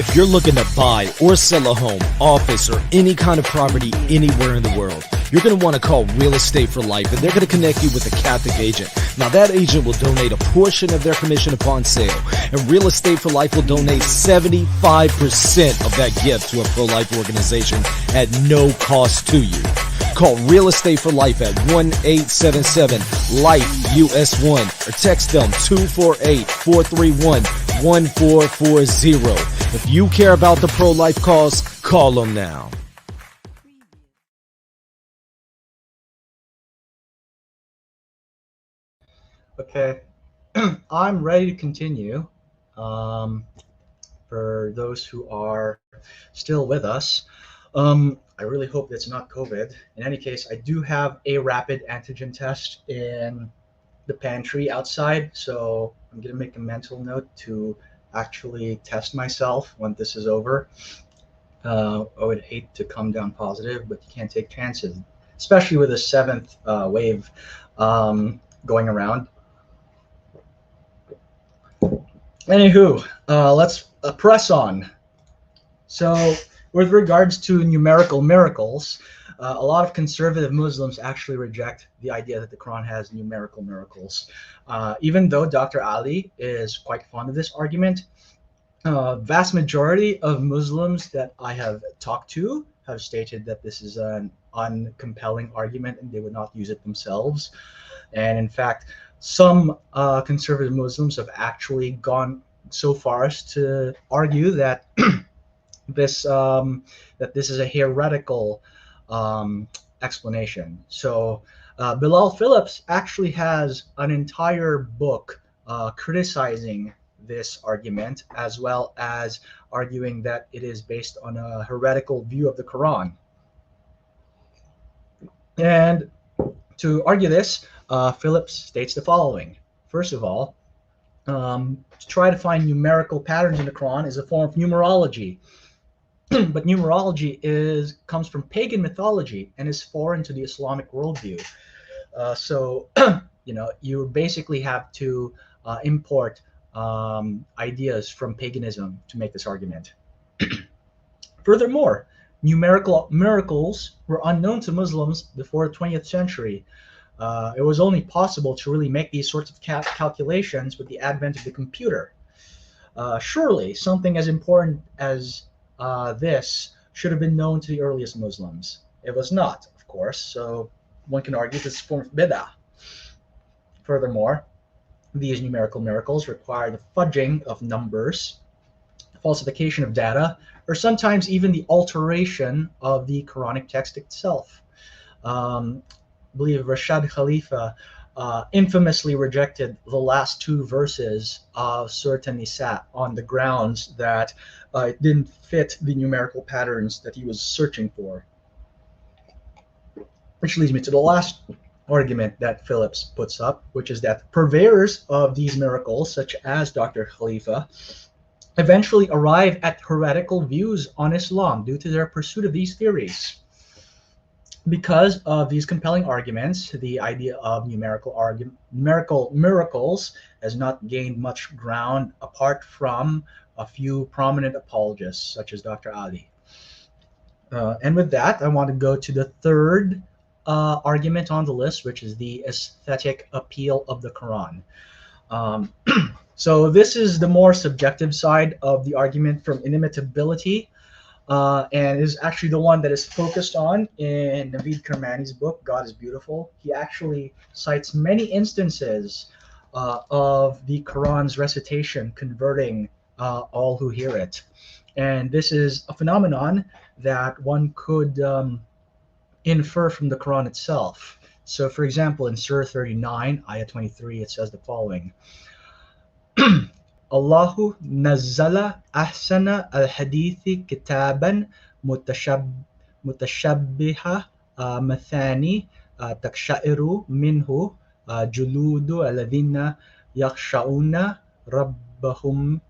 If you're looking to buy or sell a home, office, or any kind of property anywhere in the world, you're going to want to call Real Estate for Life, and they're going to connect you with a Catholic agent. Now, that agent will donate a portion of their commission upon sale, and Real Estate for Life will donate 75% of that gift to a pro-life organization at no cost to you. Call Real Estate for Life at 1-877-LIFE-US1 or text them 248-431-1440. If you care about the pro-life cause, call them now. Okay. I'm ready to continue. For those who are still with us, I really hope it's not COVID. In any case, I do have a rapid antigen test in the pantry outside, so I'm going to make a mental note to actually test myself when this is over. I would hate to come down positive, but you can't take chances, especially with a seventh wave going around. Anywho, let's press on. So, with regards to numerical miracles, a lot of conservative Muslims actually reject the idea that the Quran has numerical miracles. Even though Dr. Ali is quite fond of this argument, vast majority of Muslims that I have talked to have stated that this is an uncompelling argument and they would not use it themselves. And in fact, some conservative Muslims have actually gone so far as to argue that this is a heretical explanation. So Bilal Phillips actually has an entire book criticizing this argument, as well as arguing that it is based on a heretical view of the Quran. And to argue this, Phillips states the following. First of all, to try to find numerical patterns in the Quran is a form of numerology. But numerology comes from pagan mythology and is foreign to the Islamic worldview. So you basically have to import ideas from paganism to make this argument. Furthermore, numerical miracles were unknown to Muslims before the 20th century. It was only possible to really make these sorts of calculations with the advent of the computer. Surely, something as important as this should have been known to the earliest Muslims. It was not, of course, so one can argue this is a form of bid'ah. Furthermore, these numerical miracles require the fudging of numbers, falsification of data, or sometimes even the alteration of the Quranic text itself. I believe Rashad Khalifa infamously rejected the last two verses of Surah An-Nisa on the grounds that it didn't fit the numerical patterns that he was searching for. Which leads me to the last argument that Phillips puts up, which is that purveyors of these miracles, such as Dr. Khalifa, eventually arrive at heretical views on Islam due to their pursuit of these theories. Because of these compelling arguments, the idea of numerical miracles has not gained much ground apart from a few prominent apologists, such as Dr. Ali. And with that, I want to go to the third argument on the list, which is the aesthetic appeal of the Quran. So this is the more subjective side of the argument from inimitability, and is actually the one that is focused on in Naveed Kermani's book, God is Beautiful. He actually cites many instances of the Quran's recitation converting all who hear it. And this is a phenomenon that one could infer from the Quran itself. So, for example, in Surah 39, Ayah 23, it says the following. Allahu nazzala ahsana al-hadithi kitaban mutashabbiha mathani takshairu minhu juludu alladhina yakhshawna rabbahum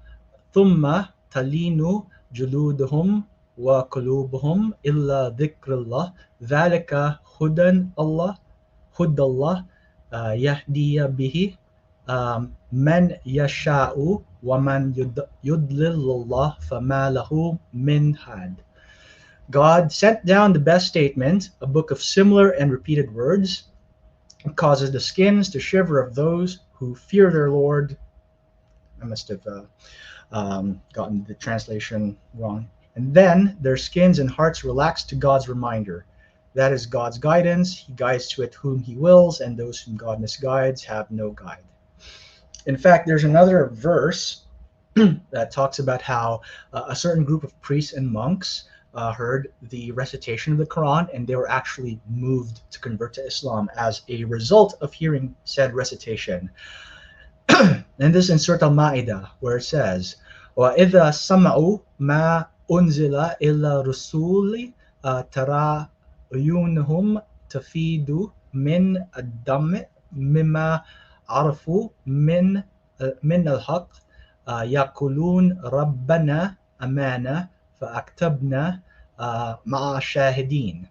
thumma talinu juluduhum wa qulubuhum illa dhikrullah dhalika hudallah yahdiya bihi man yasha'u wa man yudlilullah fama lahu min had. God sent down the best statement, a book of similar and repeated words. It causes the skins to shiver of those who fear their Lord. I must have gotten the translation wrong. And then their skins and hearts relax to God's reminder. That is God's guidance. He guides to it whom he wills, and those whom God misguides have no guide. In fact, there's another verse that talks about how a certain group of priests and monks heard the recitation of the Quran, and they were actually moved to convert to Islam as a result of hearing said recitation. And this in Surah Al-Ma'idah, where it says, وَإِذَا سَمَعُوا مَا أُنزِلَ إِلَّا رُسُولِ تَرَى عُيُونَهُمْ تَفِيضُ مِنَ الدَّمْعِ مِمَّا عَرَفُوا مِنَ الْحَقِّ يَقُولُونَ رَبَّنَا آمَنَّا فَأَكْتِبْنَا مَعَ الشَّاهِدِينَ.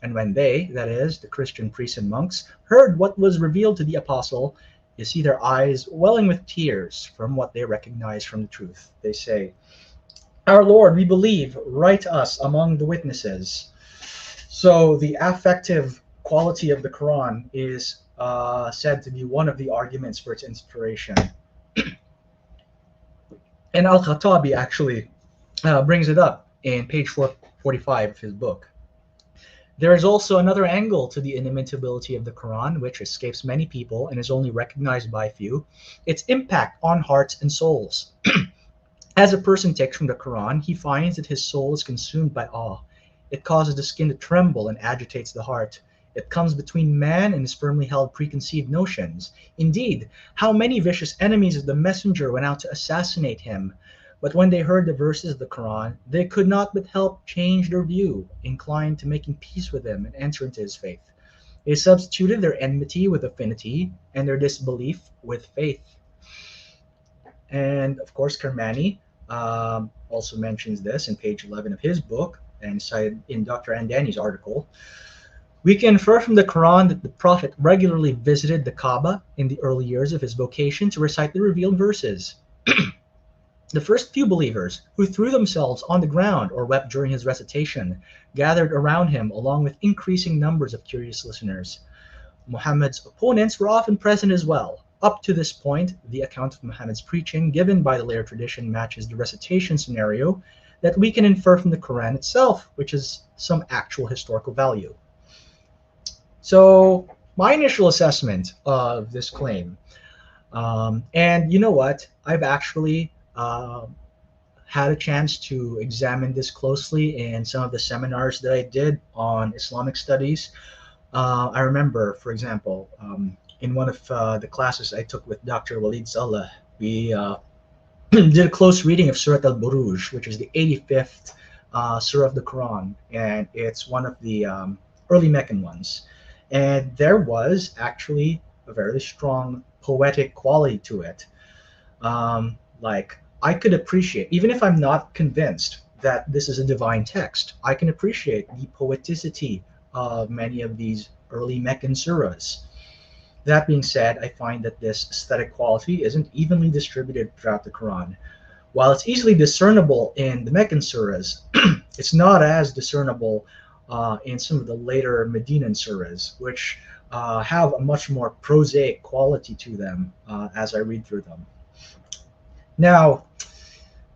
And when they, that is, the Christian priests and monks, heard what was revealed to the apostle, you see their eyes welling with tears from what they recognize from the truth. They say, "Our Lord, we believe, write us among the witnesses." So the affective quality of the Quran is said to be one of the arguments for its inspiration. And Al-Khattabi actually brings it up in page 445 of his book. There is also another angle to the inimitability of the Quran, which escapes many people and is only recognized by few: its impact on hearts and souls. As a person takes from the Quran, he finds that his soul is consumed by awe. It causes the skin to tremble and agitates the heart. It comes between man and his firmly held preconceived notions. Indeed, how many vicious enemies of the messenger went out to assassinate him? But when they heard the verses of the Quran, they could not but help change their view, inclined to making peace with him and enter into his faith. They substituted their enmity with affinity and their disbelief with faith. And of course, Kermani also mentions this in page 11 of his book and cited in Dr. Andani's article. We can infer from the Quran that the Prophet regularly visited the Kaaba in the early years of his vocation to recite the revealed verses. The first few believers, who threw themselves on the ground or wept during his recitation, gathered around him along with increasing numbers of curious listeners. Muhammad's opponents were often present as well. Up to this point, the account of Muhammad's preaching given by the later tradition matches the recitation scenario that we can infer from the Quran itself, which is some actual historical value. So my initial assessment of this claim, and you know what, I've actually had a chance to examine this closely in some of the seminars that I did on Islamic studies. I remember, for example, in one of the classes I took with Dr. Walid Saleh, we did a close reading of Surah Al-Buruj, which is the 85th surah of the Quran, and it's one of the early Meccan ones. And there was actually a very strong poetic quality to it. Like, I could appreciate, even if I'm not convinced that this is a divine text, I can appreciate the poeticity of many of these early Meccan surahs. That being said, I find that this aesthetic quality isn't evenly distributed throughout the Quran. While it's easily discernible in the Meccan surahs, it's not as discernible in some of the later Medinan surahs, which have a much more prosaic quality to them as I read through them. Now,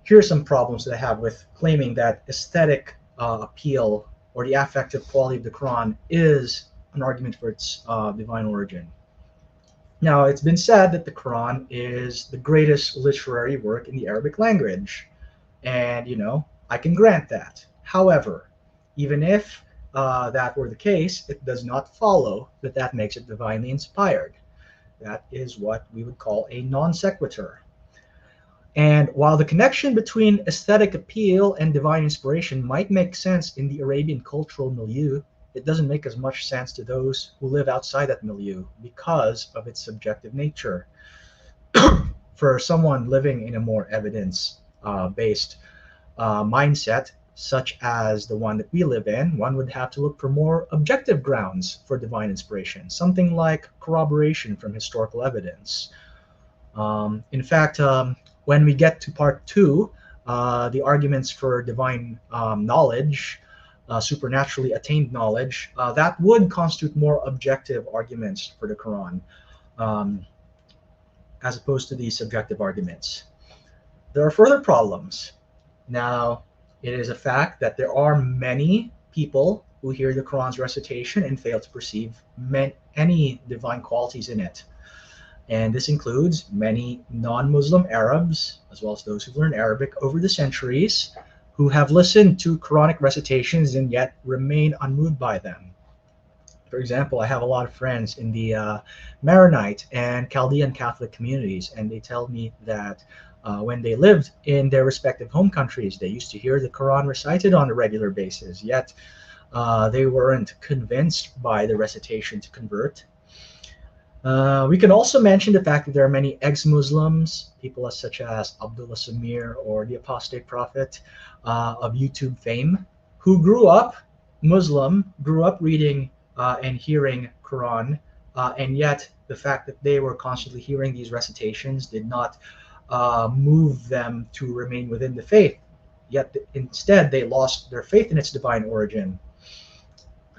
here are some problems that I have with claiming that aesthetic appeal or the affective quality of the Quran is an argument for its divine origin. Now, it's been said that the Quran is the greatest literary work in the Arabic language, and I can grant that. However, even if that were the case, it does not follow that that makes it divinely inspired. That is what we would call a non sequitur. And while the connection between aesthetic appeal and divine inspiration might make sense in the Arabian cultural milieu, it doesn't make as much sense to those who live outside that milieu because of its subjective nature. For someone living in a more evidence-based mindset, such as the one that we live in, one would have to look for more objective grounds for divine inspiration, something like corroboration from historical evidence. In fact, when we get to part 2, the arguments for divine knowledge, supernaturally attained knowledge, that would constitute more objective arguments for the Quran, as opposed to these subjective arguments. There are further problems. Now, it is a fact that there are many people who hear the Quran's recitation and fail to perceive any divine qualities in it. And this includes many non-Muslim Arabs, as well as those who've learned Arabic over the centuries, who have listened to Quranic recitations and yet remain unmoved by them. For example, I have a lot of friends in the Maronite and Chaldean Catholic communities, and they tell me that when they lived in their respective home countries, they used to hear the Quran recited on a regular basis, yet they weren't convinced by the recitation to convert. We can also mention the fact that there are many ex-Muslims, people such as Abdullah Samir or the apostate prophet of YouTube fame, who grew up Muslim, grew up reading and hearing Quran, and yet the fact that they were constantly hearing these recitations did not move them to remain within the faith. Yet instead they lost their faith in its divine origin.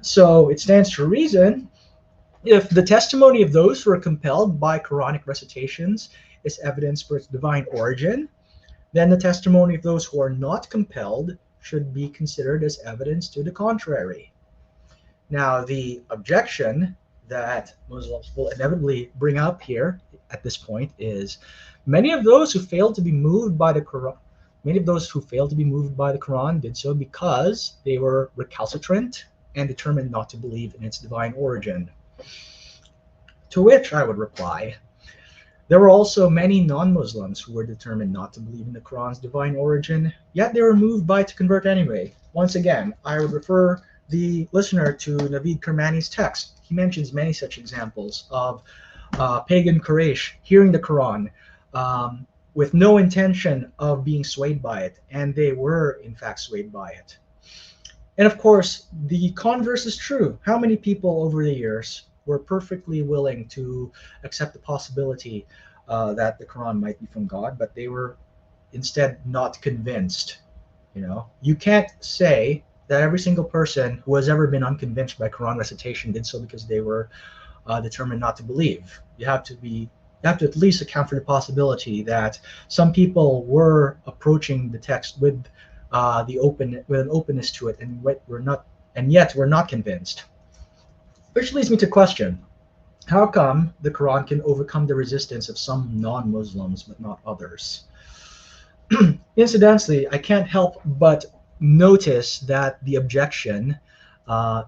So it stands to reason, if the testimony of those who are compelled by Quranic recitations is evidence for its divine origin, then the testimony of those who are not compelled should be considered as evidence to the contrary. Now, the objection that Muslims will inevitably bring up here at this point is many of those who failed to be moved by the Quran, did so because they were recalcitrant and determined not to believe in its divine origin. To which I would reply, there were also many non-Muslims who were determined not to believe in the Quran's divine origin, yet they were moved by it to convert anyway. Once again, I would refer the listener to Naveed Kermani's text. He mentions many such examples of pagan Quraysh hearing the Quran with no intention of being swayed by it, and they were in fact swayed by it. And of course, the converse is true. How many people over the years were perfectly willing to accept the possibility that the Quran might be from God, but they were instead not convinced? You know, you can't say that every single person who has ever been unconvinced by Quran recitation did so because they were determined not to believe. You have to at least account for the possibility that some people were approaching the text with an openness to it, and yet we're not convinced. Which leads me to question: how come the Quran can overcome the resistance of some non-Muslims but not others? Incidentally, I can't help but notice that the objection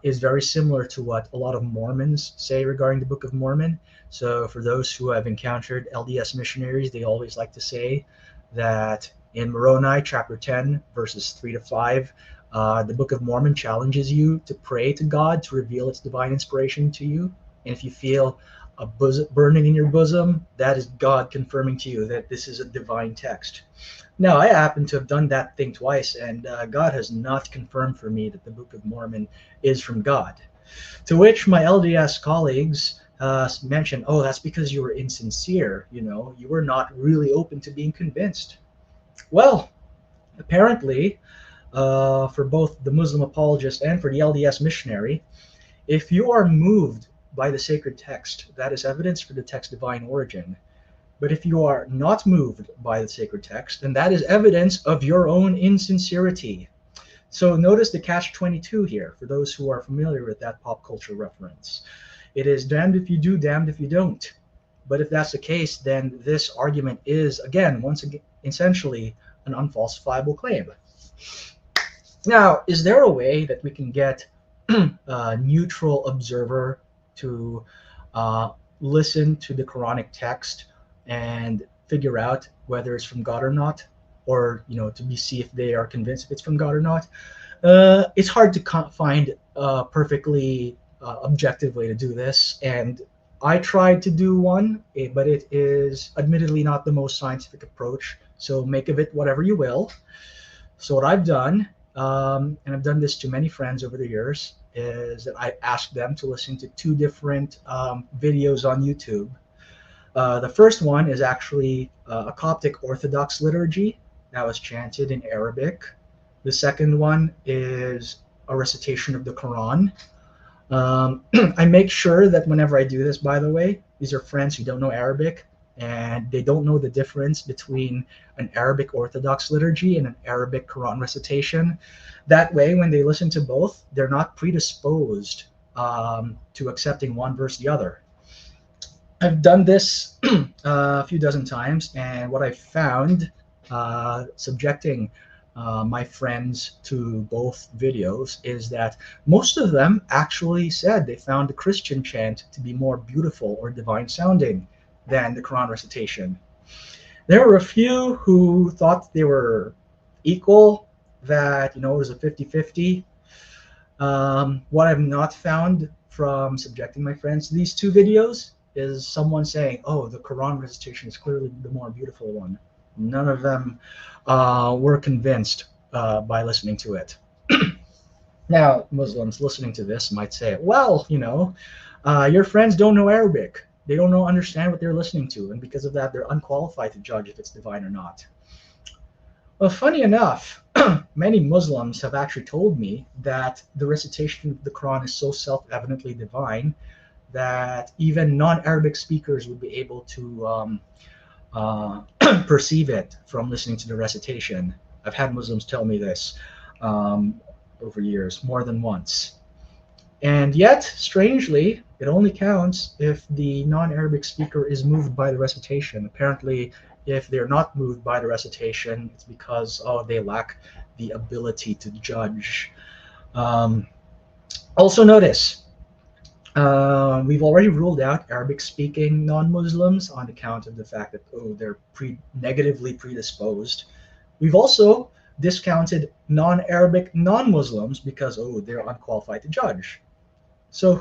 is very similar to what a lot of Mormons say regarding the Book of Mormon. So for those who have encountered LDS missionaries, they always like to say that in Moroni chapter 10, verses 3 to 5, the Book of Mormon challenges you to pray to God to reveal its divine inspiration to you. And if you feel a burning in your bosom, that is God confirming to you that this is a divine text. Now, I happen to have done that thing twice, and God has not confirmed for me that the Book of Mormon is from God. To which my LDS colleagues mentioned, oh, that's because you were insincere, you were not really open to being convinced. Well, apparently, for both the Muslim apologist and for the LDS missionary, if you are moved by the sacred text, that is evidence for the text's divine origin. But if you are not moved by the sacred text, then that is evidence of your own insincerity. So notice the catch-22 here, for those who are familiar with that pop culture reference. It is damned if you do, damned if you don't. But if that's the case, then this argument is, once again, essentially an unfalsifiable claim. Now, is there a way that we can get a neutral observer to listen to the Quranic text and figure out whether it's from God or not? or to see if they are convinced if it's from God or not. It's hard to find a perfectly objective way to do this, and I tried to do one, but it is admittedly not the most scientific approach. So make of it whatever you will. So what I've done, and I've done this to many friends over the years, is that I asked them to listen to two different videos on YouTube. The first one is actually a Coptic Orthodox liturgy that was chanted in Arabic. The second one is a recitation of the Quran. I make sure that whenever I do this, by the way, these are friends who don't know Arabic, and they don't know the difference between an Arabic Orthodox liturgy and an Arabic Quran recitation. That way, when they listen to both, they're not predisposed to accepting one versus the other. I've done this a few dozen times, and what I found subjecting my friends to both videos is that most of them actually said they found the Christian chant to be more beautiful or divine sounding than the Quran recitation. There were a few who thought they were equal, that it was a 50-50. What I've not found from subjecting my friends to these two videos is someone saying, oh, the Quran recitation is clearly the more beautiful one. None of them were convinced by listening to it. Now, Muslims listening to this might say, well, your friends don't know Arabic. They don't understand what they're listening to, and because of that, they're unqualified to judge if it's divine or not. Well, funny enough, many Muslims have actually told me that the recitation of the Quran is so self-evidently divine that even non-Arabic speakers would be able to perceive it from listening to the recitation. I've had Muslims tell me this over years, more than once. And yet, strangely, it only counts if the non-Arabic speaker is moved by the recitation. Apparently, if they're not moved by the recitation, it's because they lack the ability to judge. Also notice, we've already ruled out Arabic-speaking non-Muslims on account of the fact that they're negatively predisposed. We've also discounted non-Arabic non-Muslims because they're unqualified to judge. So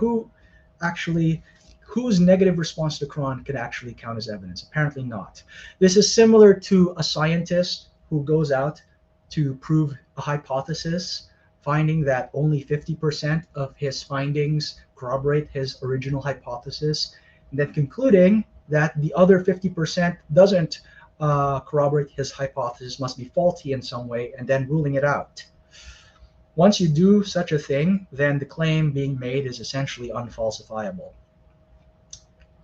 whose negative response to the Quran can actually count as evidence? Apparently not. This is similar to a scientist who goes out to prove a hypothesis, finding that only 50% of his findings corroborate his original hypothesis, and then concluding that the other 50% doesn't corroborate his hypothesis, must be faulty in some way, and then ruling it out. Once you do such a thing, then the claim being made is essentially unfalsifiable.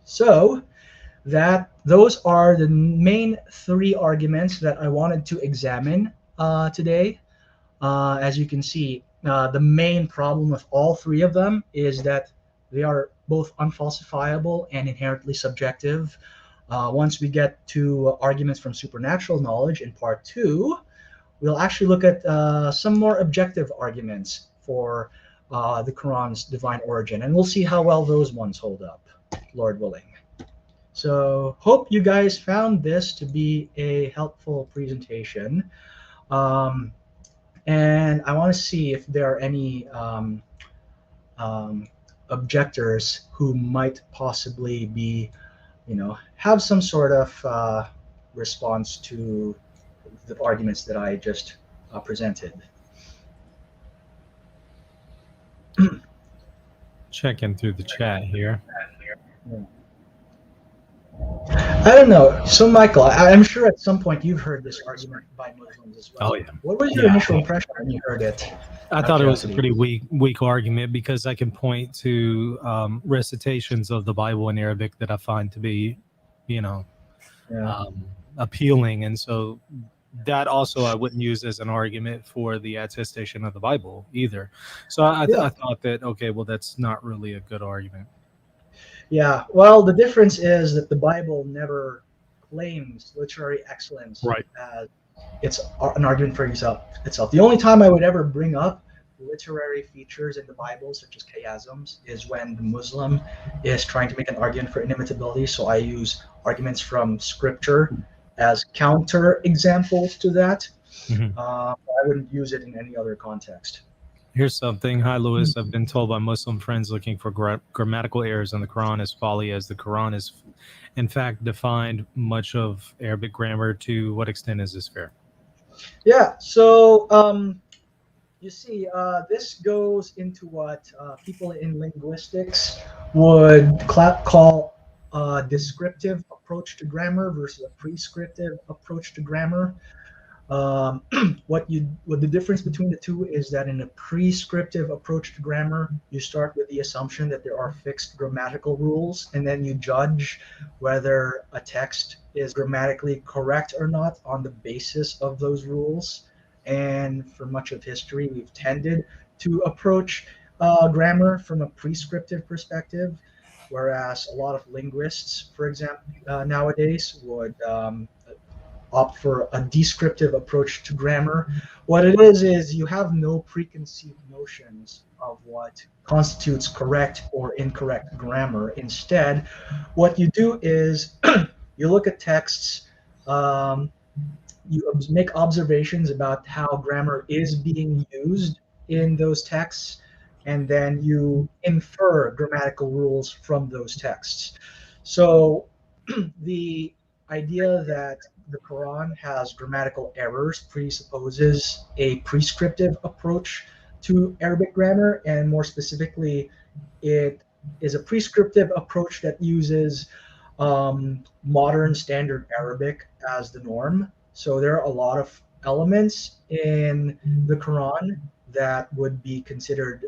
So those are the main three arguments that I wanted to examine today. As you can see, the main problem with all three of them is that they are both unfalsifiable and inherently subjective. Once we get to arguments from supernatural knowledge in part 2, we'll actually look at some more objective arguments for the Quran's divine origin, and we'll see how well those ones hold up, Lord willing. So hope you guys found this to be a helpful presentation. And I want to see if there are any objectors who might possibly be, have some sort of response to the arguments that I just presented. Checking through the chat here. I don't know. So, Michael, I'm sure at some point you've heard this argument by Muslims as well. Oh, yeah. What was your initial impression when you heard it? I thought it was a pretty weak argument because I can point to recitations of the Bible in Arabic that I find to be, appealing. And so that also I wouldn't use as an argument for the attestation of the Bible either. So I thought that, okay, well, that's not really a good argument. Yeah, well, the difference is that the Bible never claims literary excellence as it's an argument for itself. The only time I would ever bring up literary features in the Bible, such as chiasms, is when the Muslim is trying to make an argument for inimitability. So I use arguments from Scripture as counter examples to that. Mhm. I wouldn't use it in any other context. Here's something. Hi, Lewis. I've been told by Muslim friends looking for grammatical errors in the Quran as folly, as the Quran is, in fact, defined much of Arabic grammar. To what extent is this fair? Yeah, so you see, this goes into what people in linguistics would call a descriptive approach to grammar versus a prescriptive approach to grammar. What the difference between the two is that in a prescriptive approach to grammar, you start with the assumption that there are fixed grammatical rules, and then you judge whether a text is grammatically correct or not on the basis of those rules. And for much of history, we've tended to approach grammar from a prescriptive perspective, whereas a lot of linguists, for example, nowadays would opt for a descriptive approach to grammar. What it is you have no preconceived notions of what constitutes correct or incorrect grammar. Instead, what you do is you look at texts, you make observations about how grammar is being used in those texts, and then you infer grammatical rules from those texts. So the idea that the Quran has grammatical errors presupposes a prescriptive approach to Arabic grammar, and more specifically, it is a prescriptive approach that uses modern standard Arabic as the norm. So there are a lot of elements in the Quran that would be considered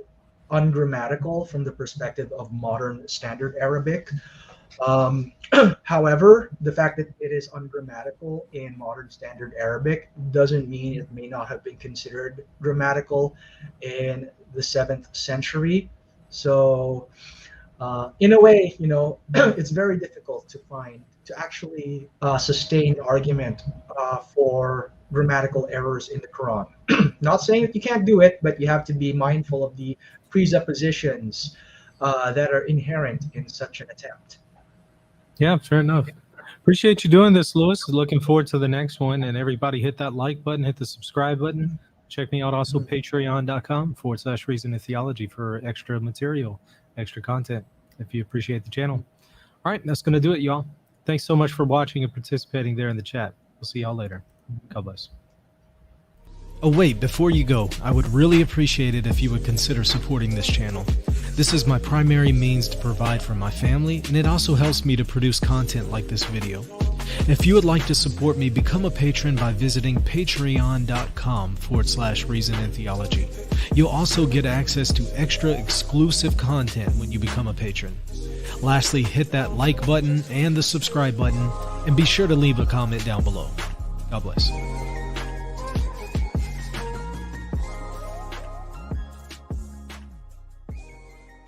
ungrammatical from the perspective of modern standard Arabic. However, the fact that it is ungrammatical in modern standard Arabic doesn't mean it may not have been considered grammatical in the 7th century. So, in a way, it's very difficult to actually sustain argument for grammatical errors in the Quran. Not saying that you can't do it, but you have to be mindful of the presuppositions that are inherent in such an attempt. Yeah, fair enough. Appreciate you doing this, Lewis. Looking forward to the next one. And everybody hit that like button, hit the subscribe button. Check me out also, patreon.com/Reason and Theology for extra material, extra content, if you appreciate the channel. All right, that's going to do it, y'all. Thanks so much for watching and participating there in the chat. We'll see y'all later. God bless. Oh wait, before you go, I would really appreciate it if you would consider supporting this channel. This is my primary means to provide for my family, and it also helps me to produce content like this video. If you would like to support me, become a patron by visiting patreon.com/Reason and Theology. You'll also get access to extra exclusive content when you become a patron. Lastly, hit that like button and the subscribe button, and be sure to leave a comment down below. God bless.